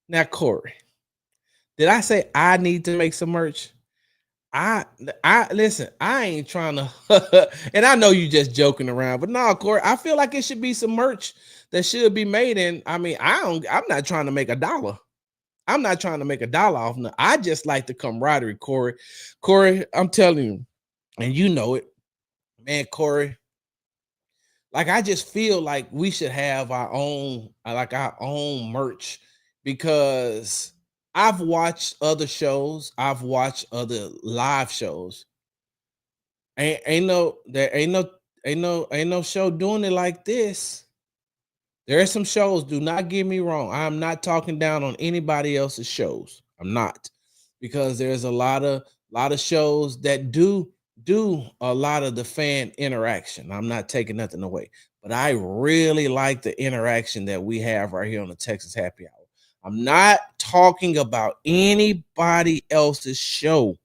Now, Corey, did I say I need to make some merch? I listen, I ain't trying to and I know you just joking around, but no, Corey, I feel like it should be some merch that should be made. And I mean, I'm not trying to make a dollar. I'm not trying to make a dollar off. No, I just like the camaraderie, Corey. Corey, I'm telling you, and you know it, man, Corey. Like I just feel like we should have our own merch because I've watched other shows, I've watched other live shows. Ain't no show doing it like this. There are some shows, do not get me wrong. I'm not talking down on anybody else's shows. I'm not. Because there's a lot of shows that do a lot of the fan interaction. I'm not taking nothing away. But I really like the interaction that we have right here on the Texas Happy Hour. I'm not talking about anybody else's show.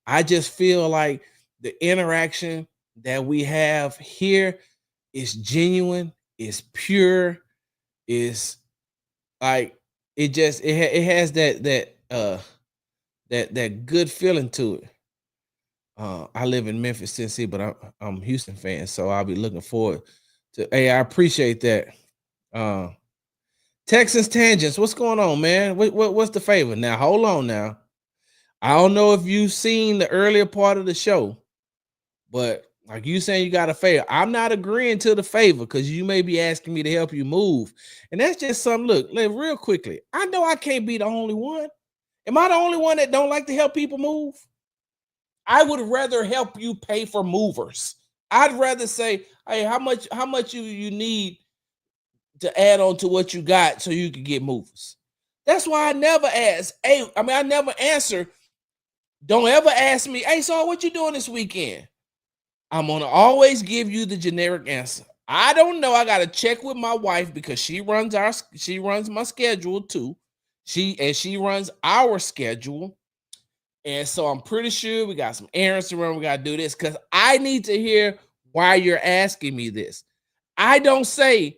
I just feel like the interaction that we have here is genuine, is pure, is like it has that good feeling to it. I live in Memphis, Tennessee, but I'm a Houston fan, so I'll be looking forward to. Hey, I appreciate that. Texans Tangents, what's going on, man? What's the favor? Now, hold on now. I don't know if you've seen the earlier part of the show, but like you saying you got a favor. I'm not agreeing to the favor because you may be asking me to help you move. And that's just something. Look, real quickly. I know I can't be the only one. Am I the only one that don't like to help people move? I would rather help you pay for movers. I'd rather say, hey, how much you need to add on to what you got so you can get movers. That's why I never ask. I never answer. Don't ever ask me, hey, so what you doing this weekend? I'm gonna always give you the generic answer. I don't know. I gotta check with my wife because she runs my schedule too. She runs our schedule. And so I'm pretty sure we got some errands to run. We gotta do this because I need to hear why you're asking me this. I don't say,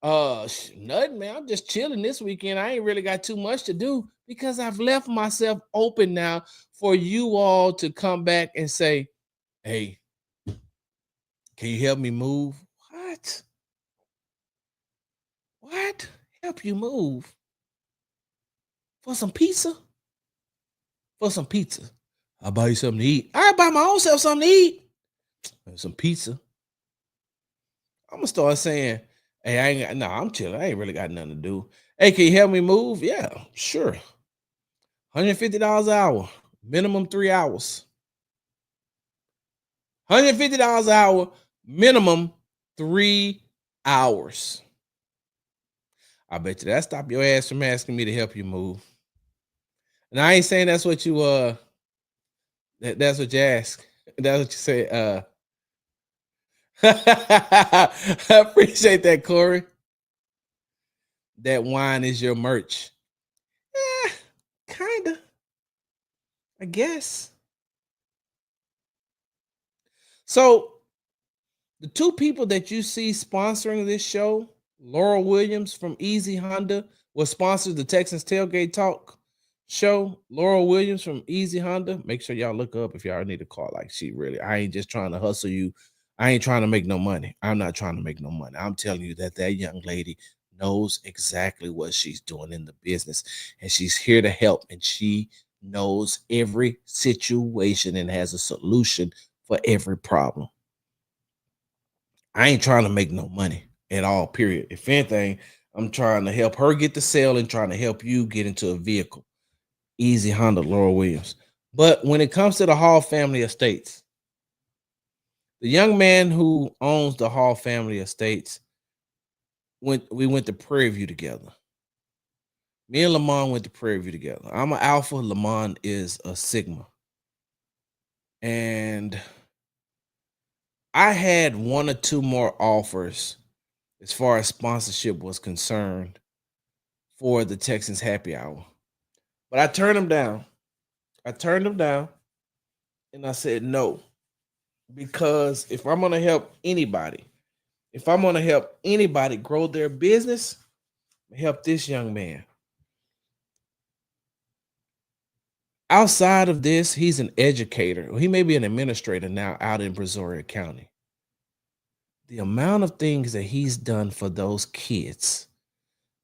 nothing, man. I'm just chilling this weekend. I ain't really got too much to do because I've left myself open now for you all to come back and say, hey, can you help me move? What? Help you move? For some pizza? For some pizza. I'll buy you something to eat. I buy my own self something to eat. Some pizza. I'm gonna start saying, hey, I'm chilling. I ain't really got nothing to do. Hey, can you help me move? Yeah, sure. $150 an hour, minimum 3 hours. $150 an hour, minimum 3 hours. I bet you that stop your ass from asking me to help you move. And I ain't saying that's what you that's what you ask. That's what you say. I appreciate that, Corey. that wine is your merch. Kinda, I guess. So the two people that you see sponsoring this show, Laurel Williams from Easy Honda, was sponsors the Texans Tailgate Talk show. Laurel Williams from Easy Honda. Make sure y'all look her up if y'all need a car. Like, she really, I ain't just trying to hustle you. I ain't trying to make no money. I'm not trying to make no money. I'm telling you that young lady knows exactly what she's doing in the business, and she's here to help, and she knows every situation and has a solution for every problem. I ain't trying to make no money at all, period. If anything, I'm trying to help her get the sale and trying to help you get into a vehicle. Easy Honda, Laurel Williams. But when it comes to the Hall family estates, the young man who owns the Hall family estates, we went to Prairie View together. Me and Lamont went to Prairie View together. I'm an Alpha, Lamont is a Sigma. And I had one or two more offers as far as sponsorship was concerned for the Texans Happy Hour. But I turned them down. And I said no. Because if I'm going to help anybody grow their business, help this young man. Outside of this, he's an educator. He may be an administrator now out in Brazoria County. The amount of things that he's done for those kids,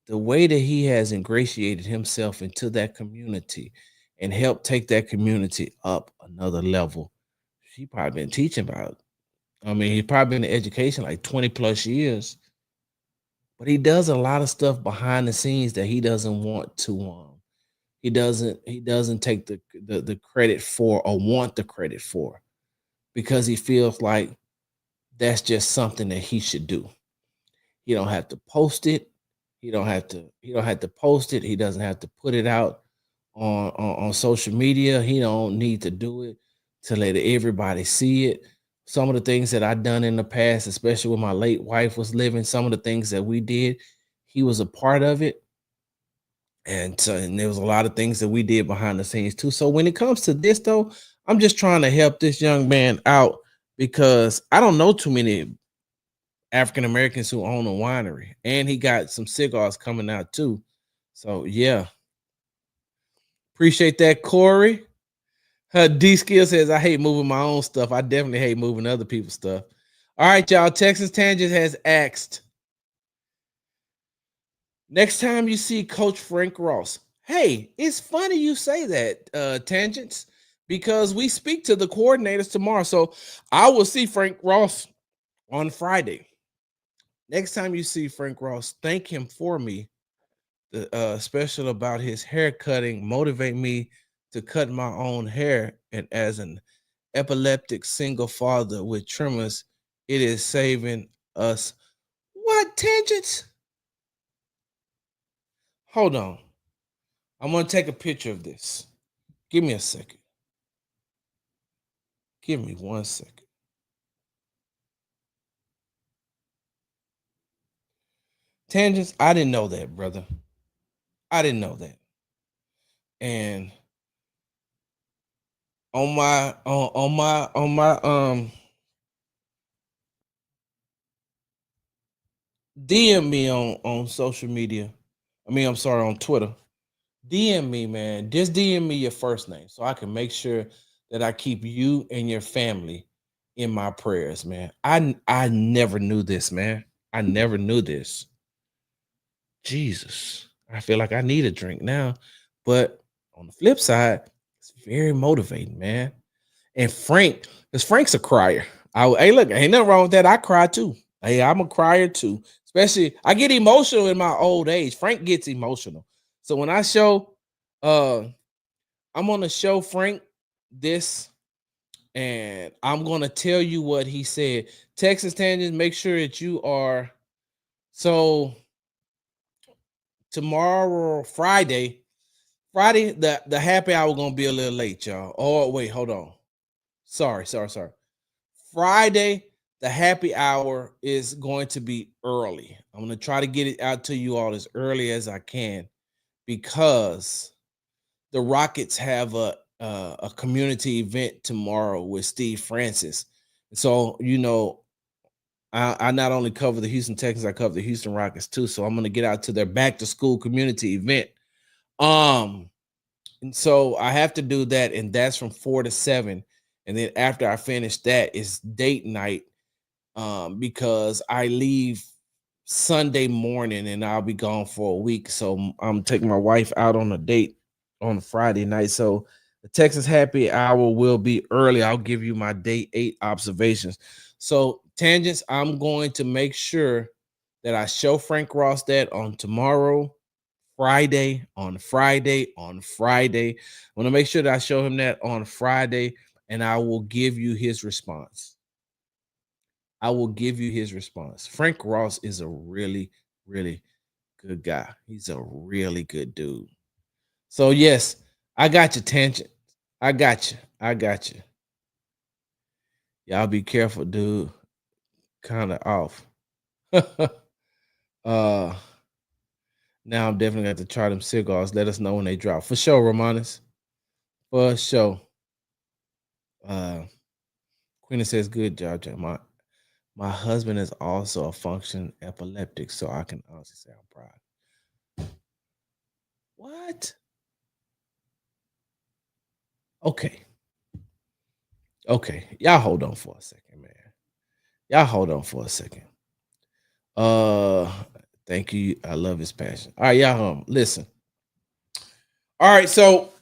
the way that he has ingratiated himself into that community and helped take that community up another level. He probably been teaching about, he's probably been in education like 20 plus years, but he does a lot of stuff behind the scenes that he doesn't want to, he doesn't take the credit for or want the credit for, because he feels like that's just something that he should do. He don't have to post it. He don't have to post it. He doesn't have to put it out on social media. He don't need to do it to let everybody see it. Some of the things that I've done in the past, especially when my late wife was living, some of the things that we did, he was a part of it. And there was a lot of things that we did behind the scenes too. So when it comes to this though, I'm just trying to help this young man out, because I don't know too many African Americans who own a winery, and he got some cigars coming out too. So yeah, appreciate that, Corey. D Skill says, I hate moving my own stuff. I definitely hate moving other people's stuff. All right, y'all. Texas Tangent has asked, next time you see Coach Frank Ross. Hey, it's funny you say that, Tangents, because we speak to the coordinators tomorrow. So I will see Frank Ross on Friday. Next time you see Frank Ross, thank him for me. The special about his hair cutting motivate me to cut my own hair. And as an epileptic single father with tremors, it is saving us. What, Tangents? Hold on. I'm going to take a picture of this. Give me a second. Give me 1 second. Tangents, I didn't know that, brother. I didn't know that. And on my DM me on social media. I'm sorry, on Twitter. DM me, man. Just DM me your first name so I can make sure that I keep you and your family in my prayers, man. I never knew this, man. I never knew this. Jesus. I feel like I need a drink now. But on the flip side, it's very motivating, man. And Frank, because Frank's a crier. Hey, look, ain't nothing wrong with that. I cry too. Hey, I'm a crier too. Especially, I get emotional in my old age. Frank gets emotional. So when I show, I'm gonna show Frank this, and I'm gonna tell you what he said. Texas Tangents, make sure that you are. So tomorrow, Friday, the happy hour gonna be a little late, y'all. Oh wait, hold on. Sorry. Friday, the happy hour is going to be early. I'm going to try to get it out to you all as early as I can because the Rockets have a community event tomorrow with Steve Francis. So, I not only cover the Houston Texans, I cover the Houston Rockets too. So I'm gonna get out to their back to school community event. And so I have to do that, and that's from 4 to 7. And then after I finish that, it's date night. Because I leave Sunday morning and I'll be gone for a week. So I'm taking my wife out on a date on Friday night. So the Texas Happy Hour will be early. I'll give you my day 8 observations. So tangents, I'm going to make sure that I show Frank Ross that on tomorrow, Friday, on Friday, on Friday. I want to make sure that I show him that on Friday, and I will give you his response. I will give you his response. Frank Ross is a really, really good guy. He's a really good dude. So, yes, I got you, tangent. I got you. I got you. Y'all be careful, dude. Kind of off. Now I'm definitely going to try them cigars. Let us know when they drop. For sure, Romanis. For sure. Queenie says, good job, Jay. My husband is also a functioning epileptic, so I can honestly say I'm proud. What? Okay. Okay. Y'all hold on for a second, man. Y'all hold on for a second. Thank you. I love his passion. All right, y'all listen. All right, so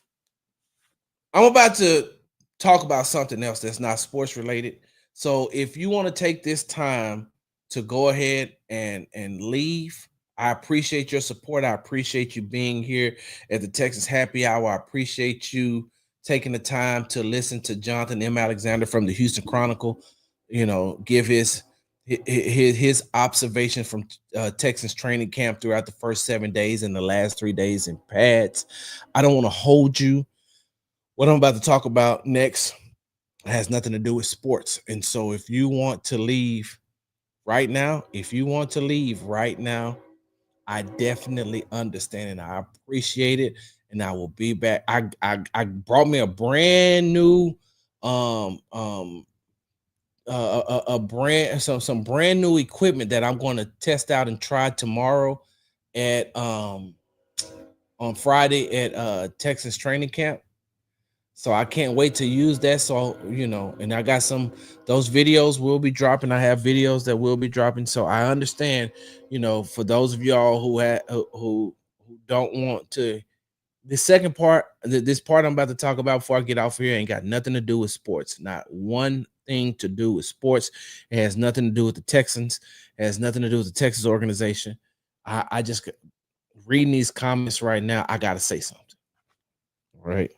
I'm about to talk about something else that's not sports related. So if you want to take this time to go ahead and leave, I appreciate your support. I appreciate you being here at the Texas Happy Hour. I appreciate you taking the time to listen to Jonathan M. Alexander from the Houston Chronicle, give his observation from Texans training camp throughout the first 7 days and the last 3 days in pads. I don't want to hold you. What I'm about to talk about next has nothing to do with sports. And so if you want to leave right now, I definitely understand and I appreciate it. And I will be back. I brought me a brand new some brand new equipment that I'm going to test out and try tomorrow at on Friday at Texas training camp. So I can't wait to use that. So, and I got those videos will be dropping. I have videos that will be dropping. So I understand, for those of y'all who don't want to, the second part, this part I'm about to talk about before I get off here ain't got nothing to do with sports. Not one thing to do with sports. It has nothing to do with the Texans. It has nothing to do with the Texas organization. I just reading these comments right now. I got to say something. All right.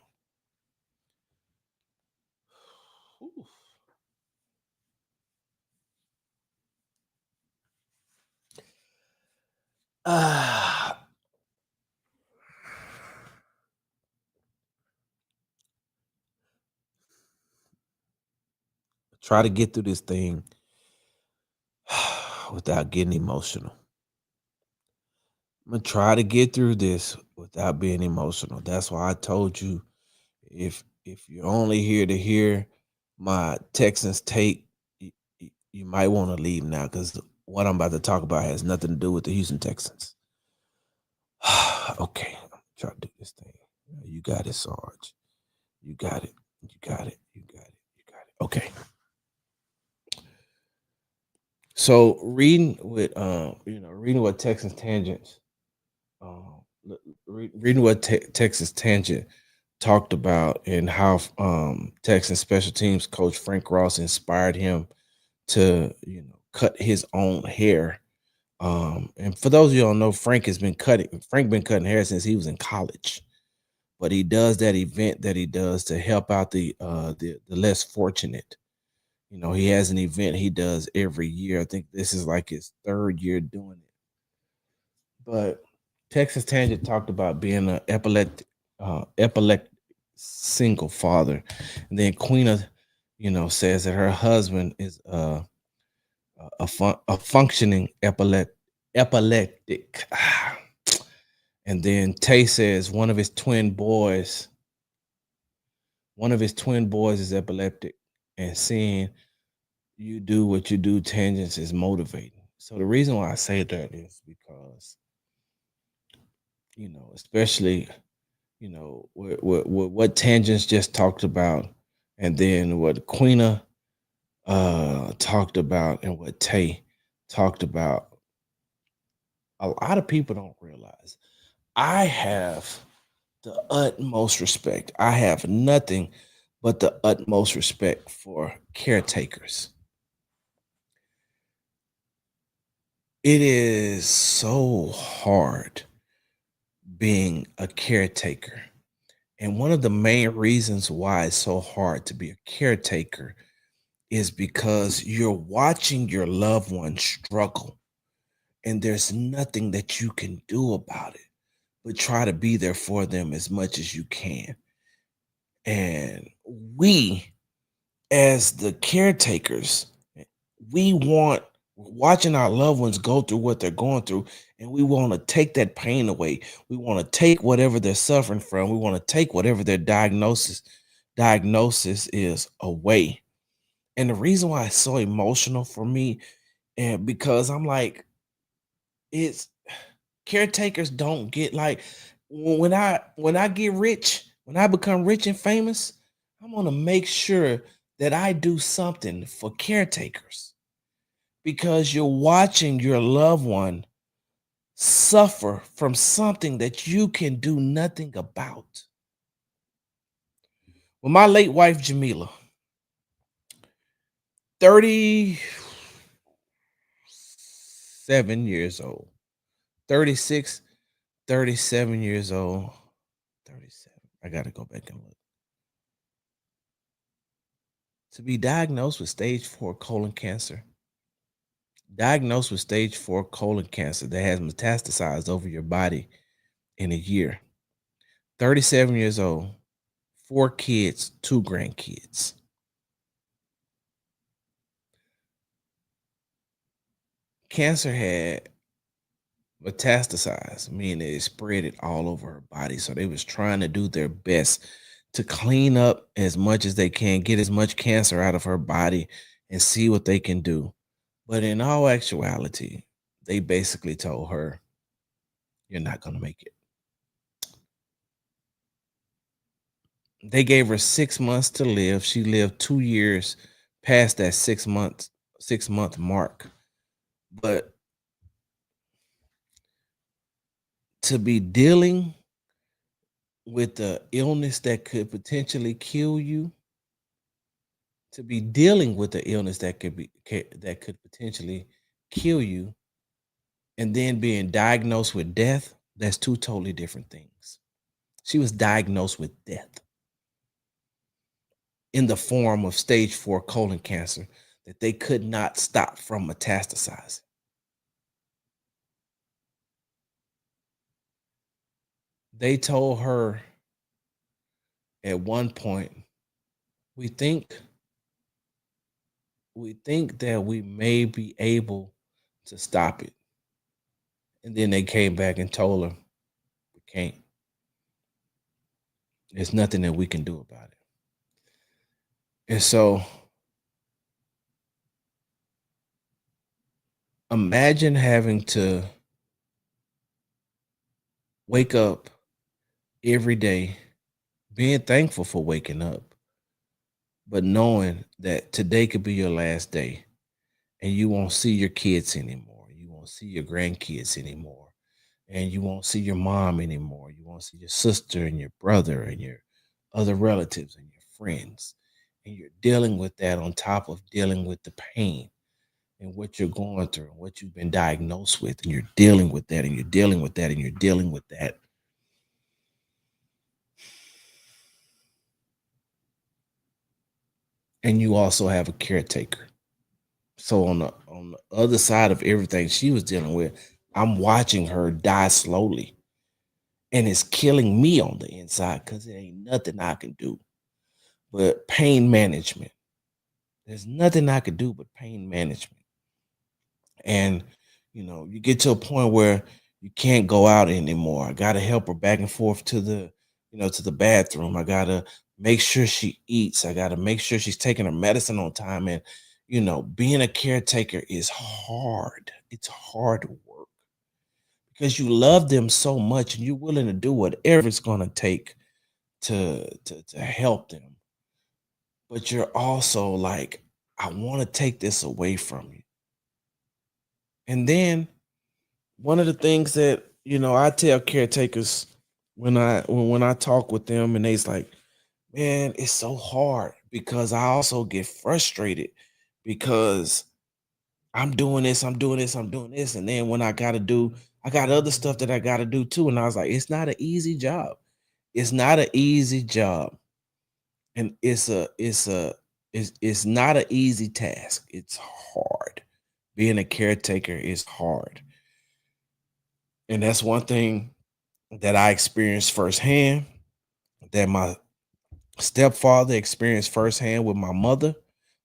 Try to get through this thing without getting emotional. I'm gonna try to get through this without being emotional. That's why I told you if you're only here to hear my Texans take, you might want to leave now because what I'm about to talk about has nothing to do with the Houston Texans. Okay, I'm trying to do this thing. You got it, Sarge. You got it. You got it. You got it. You got it. Okay. So reading what Texas Tangents, reading what Texas Tangent talked about and how Texas special teams coach Frank Ross inspired him to cut his own hair. And for those of you who don't know, Frank been cutting hair since he was in college. But he does that event that he does to help out the less fortunate. He has an event he does every year. I think this is like his 3rd year doing it. But Texas Tangent talked about being an epileptic single father. And then Queena, says that her husband is a functioning epileptic. And then Tay says one of his twin boys is epileptic, and seeing you do what you do tangents is motivating. So the reason why I say that is because, especially, what tangents just talked about, and then what Queena talked about, and what Tay talked about. A lot of people don't realize I have the utmost respect. I have nothing but the utmost respect for caretakers. It is so hard being a caretaker. And one of the main reasons why it's so hard to be a caretaker is because you're watching your loved one struggle, and there's nothing that you can do about it but try to be there for them as much as you can. And we, as the caretakers, we want watching our loved ones go through what they're going through, and we want to take that pain away. We want to take whatever they're suffering from. We want to take whatever their diagnosis is away. And the reason why it's so emotional for me, and because I'm like, it's caretakers don't get like, when I get rich, when I become rich and famous, I'm gonna make sure that I do something for caretakers, because you're watching your loved one suffer from something that you can do nothing about. Well, my late wife Jamila, 37 years old, 36, 37 years old, 37. I gotta go back and look. To be diagnosed with stage 4 colon cancer, that has metastasized over your body in a year. 37 years old, 4 kids, 2 grandkids. Cancer had metastasized, meaning it spread it all over her body. So they was trying to do their best to clean up as much as they can, get as much cancer out of her body, and see what they can do. But in all actuality, they basically told her, "You're not going to make it." They gave her 6 months to live. She lived 2 years past that 6-month mark. But to be dealing with the illness that could potentially kill you, to be dealing with the illness that could potentially kill you, and then being diagnosed with death, that's two totally different things. She was diagnosed with death in the form of stage 4 colon cancer that they could not stop from metastasizing. They told her at one point, we think that we may be able to stop it. And then they came back and told her, we can't. There's nothing that we can do about it. And so imagine having to wake up every day, being thankful for waking up, but knowing that today could be your last day, and you won't see your kids anymore. You won't see your grandkids anymore. And you won't see your mom anymore. You won't see your sister and your brother and your other relatives and your friends. And you're dealing with that on top of dealing with the pain and what you're going through and what you've been diagnosed with. And you're dealing with that, and you're dealing with that, and you're dealing with that. And you also have a caretaker. So on the other side of everything she was dealing with, I'm watching her die slowly. And it's killing me on the inside because there ain't nothing I can do but pain management. There's nothing I could do but pain management. And you get to a point where you can't go out anymore. I gotta help her back and forth to the bathroom. I gotta make sure she eats. I gotta make sure she's taking her medicine on time. And being a caretaker is hard. It's hard work because you love them so much and you're willing to do whatever it's gonna take to help them. But you're also like, I want to take this away from you. And then one of the things that I tell caretakers when I talk with them, and they's like, man, it's so hard because I also get frustrated because I'm doing this, I'm doing this, I'm doing this, and then when I got other stuff that I gotta do too. And I was like, it's not an easy job. It's not an easy job, and it's not an easy task. It's hard. Being a caretaker is hard. And that's one thing that I experienced firsthand, that my stepfather experienced firsthand with my mother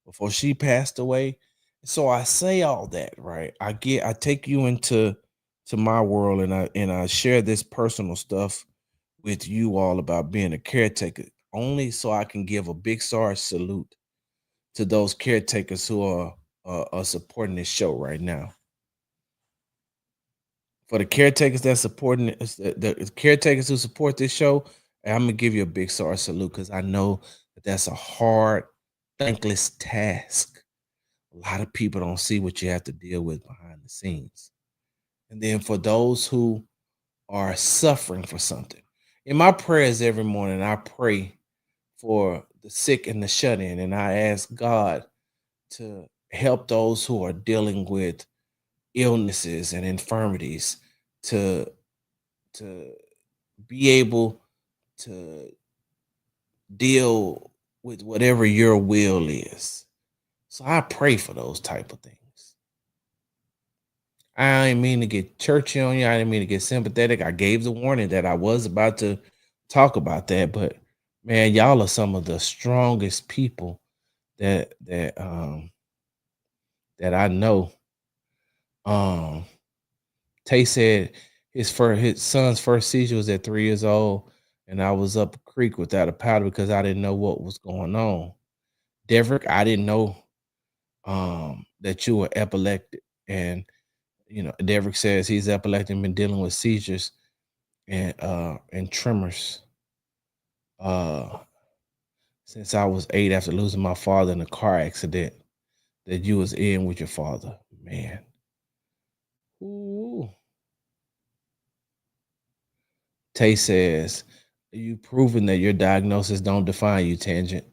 before she passed away. So I say all that, right? I take you to my world, and I share this personal stuff with you all about being a caretaker, only so I can give a big Sarge salute to those caretakers who are supporting this show right now. For the caretakers that supporting it, the caretakers who support this show, I'm gonna give you a big Sarge salute because I know that that's a hard, thankless task. A lot of people don't see what you have to deal with behind the scenes. And then for those who are suffering for something, in my prayers every morning, I pray for the sick and the shut in, and I ask God to help those who are dealing with illnesses and infirmities to to be able to deal with whatever your will is. So I pray for those type of things. I didn't mean to get churchy on you. I didn't mean to get sympathetic. I gave the warning that I was about to talk about that, but man, y'all are some of the strongest people that I know. Um, Tay said his son's first seizure was at 3 years old, and I was up a creek without a paddle because I didn't know what was going on. Deverick, I didn't know that you were epileptic, and Deverick says he's epileptic and been dealing with seizures and tremors uh since I was 8 after losing my father in a car accident that you was in with your father. Man. Ooh. Tay says, you proven that your diagnosis don't define you, Tangent.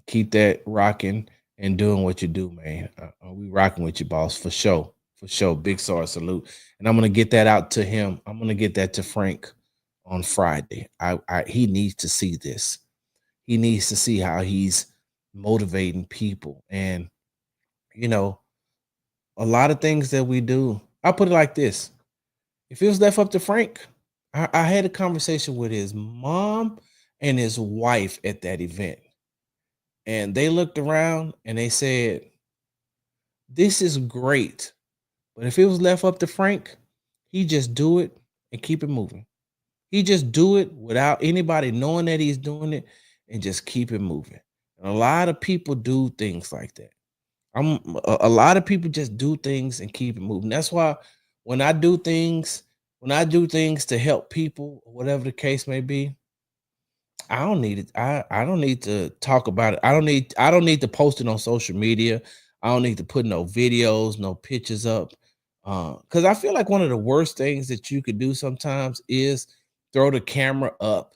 Keep that rocking and doing what you do, man. We rocking with you, boss, for sure. For sure. Big Sarge salute. And I'm gonna get that out to him. I'm gonna get that to Frank on Friday. He needs to see this. He needs to see how he's motivating people. And a lot of things that we do. I'll put it like this. If it was left up to Frank, I had a conversation with his mom and his wife at that event. And they looked around and they said, this is great. But if it was left up to Frank, he just do it and keep it moving. He just do it without anybody knowing that he's doing it and just keep it moving. And a lot of people do things like that. A lot of people just do things and keep it moving. That's why when I do things, to help people, whatever the case may be, I don't need it. I don't need to talk about it. I don't need to post it on social media. I don't need to put no videos, no pictures up. Because I feel like one of the worst things that you could do sometimes is throw the camera up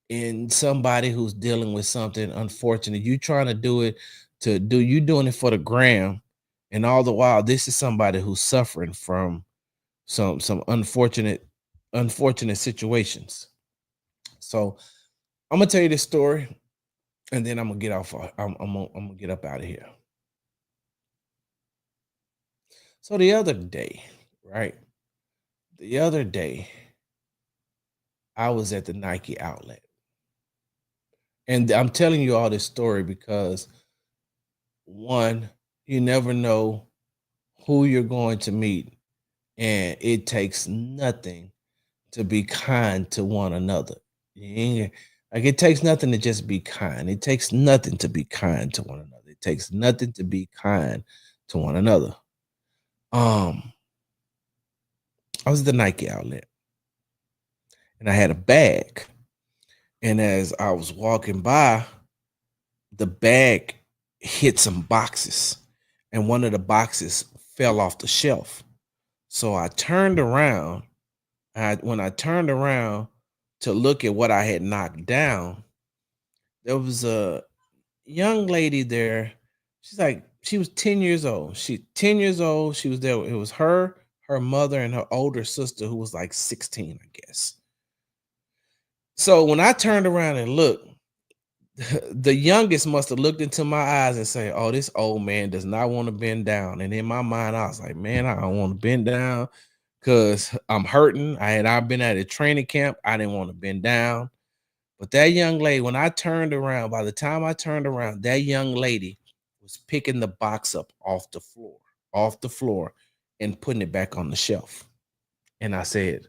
in somebody who's dealing with something unfortunate. You trying to do it you doing it for the gram, and all the while this is somebody who's suffering from some unfortunate situations. So I'm gonna tell you this story, and then I'm gonna get off. I'm gonna get up out of here. So the other day, right? The other day, I was at the Nike outlet, and I'm telling you all this story because one, you never know who you're going to meet, and it takes nothing to be kind to one another. Yeah. Like it takes nothing to just be kind. It takes nothing to be kind to one another. It takes nothing to be kind to one another. Um, I was at the Nike outlet and I had a bag. And as I was walking by, the bag hit some boxes, and one of the boxes fell off the shelf. So I turned around. When I turned around to look at what I had knocked down, there was a young lady there. She was 10 years old. She 10 years old. She was there. It was her, her mother, and her older sister who was like 16, I guess. So when I turned around and looked, the youngest must have looked into my eyes and say, "Oh, this old man does not want to bend down." And in my mind, I was like, "Man, I don't want to bend down because I'm hurting." I've been at a training camp. I didn't want to bend down. But that young lady, when I turned around, by the time I turned around, that young lady was picking the box up off the floor, and putting it back on the shelf. And I said,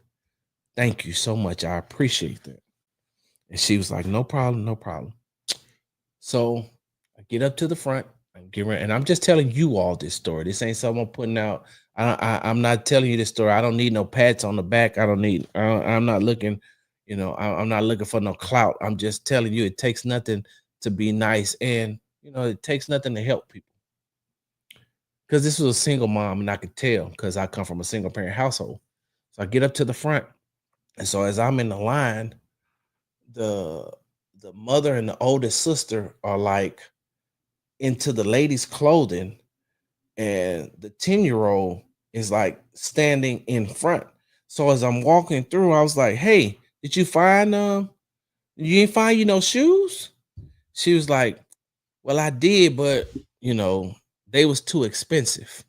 "Thank you so much. I appreciate that." And she was like, "No problem, no problem." So I get up to the front. And I'm just telling you all this story. This ain't something I'm putting out. I'm not telling you this story. I don't need no pats on the back. I'm not looking, I'm not looking for no clout. I'm just telling you it takes nothing to be nice. And, it takes nothing to help people. Because this was a single mom, and I could tell because I come from a single parent household. So I get up to the front. And so as I'm in the line, the the mother and the oldest sister are like into the lady's clothing, and the 10-year-old is like standing in front. So as I'm walking through, I was like, "Hey, did you find you ain't find no shoes?" She was like, "Well, I did, but they was too expensive."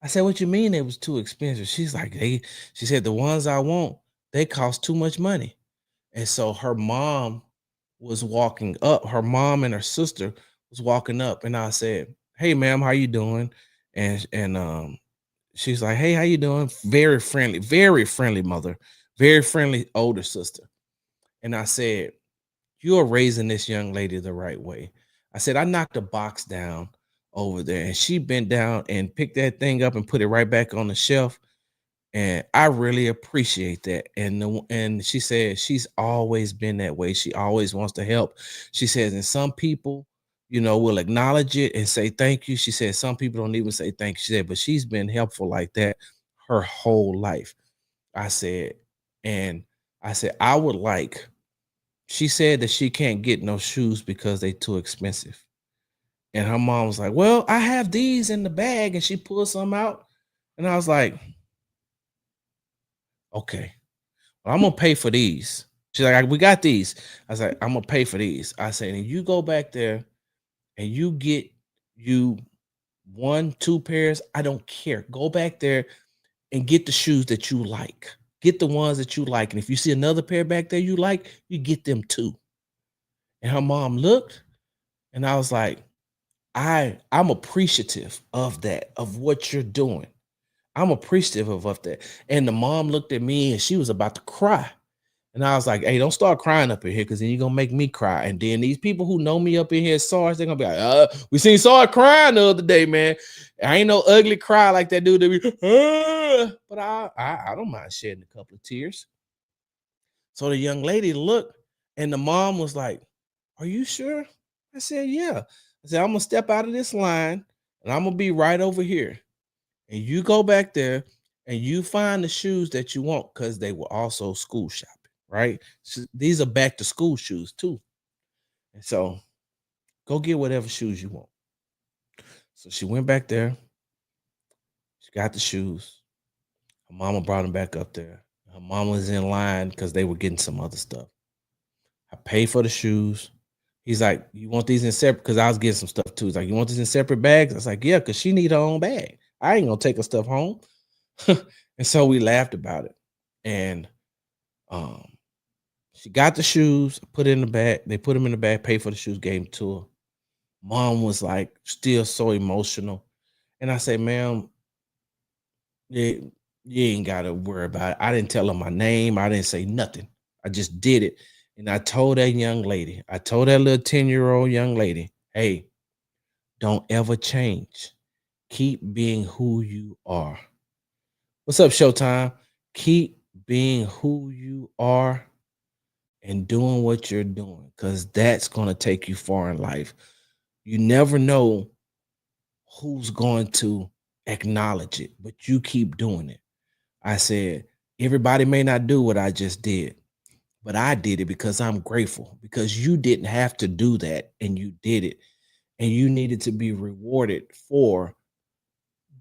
I said, "What you mean they was too expensive?" She said, "The ones I want, they cost too much money." And so her mom and her sister was walking up, and I said, "Hey ma'am, how you doing?" And she's like, "Hey, how you doing?" Very friendly mother, very friendly older sister. And I said, "You are raising this young lady the right way." I said, "I knocked a box down over there, and she bent down and picked that thing up and put it right back on the shelf. And I really appreciate that." And she said she's always been that way. She always wants to help. She says, and some people, will acknowledge it and say thank you. She said some people don't even say thank you. She said, but she's been helpful like that her whole life. I said, and I said, I would like, she said that she can't get no shoes because they too expensive. And her mom was like, "Well, I have these in the bag." And she pulled some out. And I was like, "Okay. Well, I'm gonna pay for these." She's like, "We got these." I was like, "I'm gonna pay for these." I said, "And you go back there and you get you one, two pairs. I don't care. Go back there and get the shoes that you like. Get the ones that you like. And if you see another pair back there you like, you get them too." And her mom looked, and I was like, I'm appreciative of that, of what you're doing. I'm appreciative of that. And the mom looked at me and she was about to cry. And I was like, "Hey, don't start crying up in here because then you're gonna make me cry." And then these people who know me up in here, Sarge, they're gonna be like, we seen Sarge crying the other day, man. I ain't no ugly cry like that dude that be, but I don't mind shedding a couple of tears." So the young lady looked, and the mom was like, "Are you sure?" I said, "Yeah." I said, "I'm gonna step out of this line and I'm gonna be right over here. And you go back there and you find the shoes that you want," because they were also school shopping, right? So these are back to school shoes too. And so go get whatever shoes you want. So she went back there, she got the shoes. Her mama brought them back up there. Her mama was in line because they were getting some other stuff. I paid for the shoes. He's like, "You want these in separate?" Because I was getting some stuff too. He's like, "You want these in separate bags?" I was like, "Yeah," because she need her own bag. I ain't gonna take her stuff home. And so we laughed about it. And um, she got the shoes, put it in the bag. They put them in the bag, paid for the shoes, gave them to her. Mom was like still so emotional. And I say, ma'am, you ain't got to worry about it. I didn't tell her my name. I didn't say nothing. I just did it. And I told that young lady, I told that little 10-year-old young lady, hey, don't ever change. Keep being who you are. What's up, Showtime? Keep being who you are and doing what you're doing, because that's going to take you far in life. You never know who's going to acknowledge it, but you keep doing it. I said, everybody may not do what I just did, but I did it because I'm grateful, because you didn't have to do that and you did it. And you needed to be rewarded for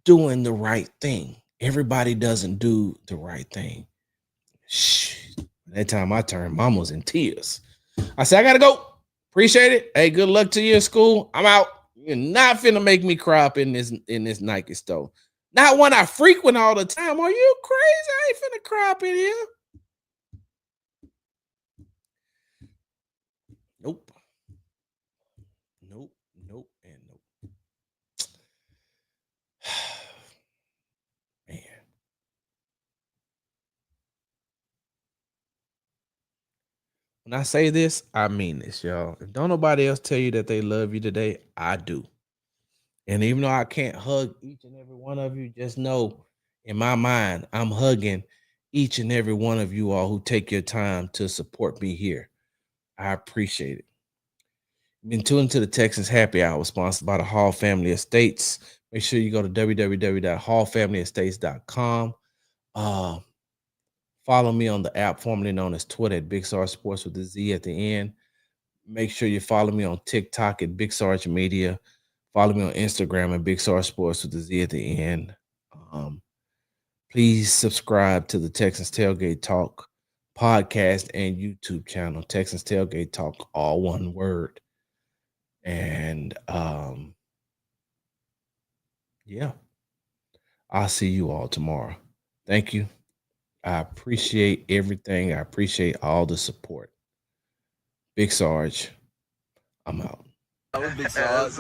doing the right thing. Everybody doesn't do the right thing. Shh. That time I turned, mom was in tears. I said, I gotta go. Appreciate it. Hey, good luck to you in school. I'm out. You're not finna make me cry up in this Nike store. Not one I frequent all the time. Are you crazy? I ain't finna cry up in here. Nope. Nope. Nope. And nope. Man. When I say this, I mean this, y'all. If don't nobody else tell you that they love you today, I do. And even though I can't hug each and every one of you, just know in my mind, I'm hugging each and every one of you all who take your time to support me here. I appreciate it. You've been tuned to the Texans Happy Hour, sponsored by the Hall Family Estates. Make sure you go to www.hallfamilyestates.com. Follow me on the app formerly known as Twitter at Big Sarge Sports with the Z at the end. Make sure you follow me on TikTok at Big Sarge Media. Follow me on Instagram at Big Sarge Sports with the Z at the end. Please subscribe to the Texans Tailgate Talk podcast and YouTube channel. Texans Tailgate Talk, all one word. And yeah, I'll see you all tomorrow. Thank you. I appreciate everything. I appreciate all the support. Big Sarge, I'm out. Big Sarge.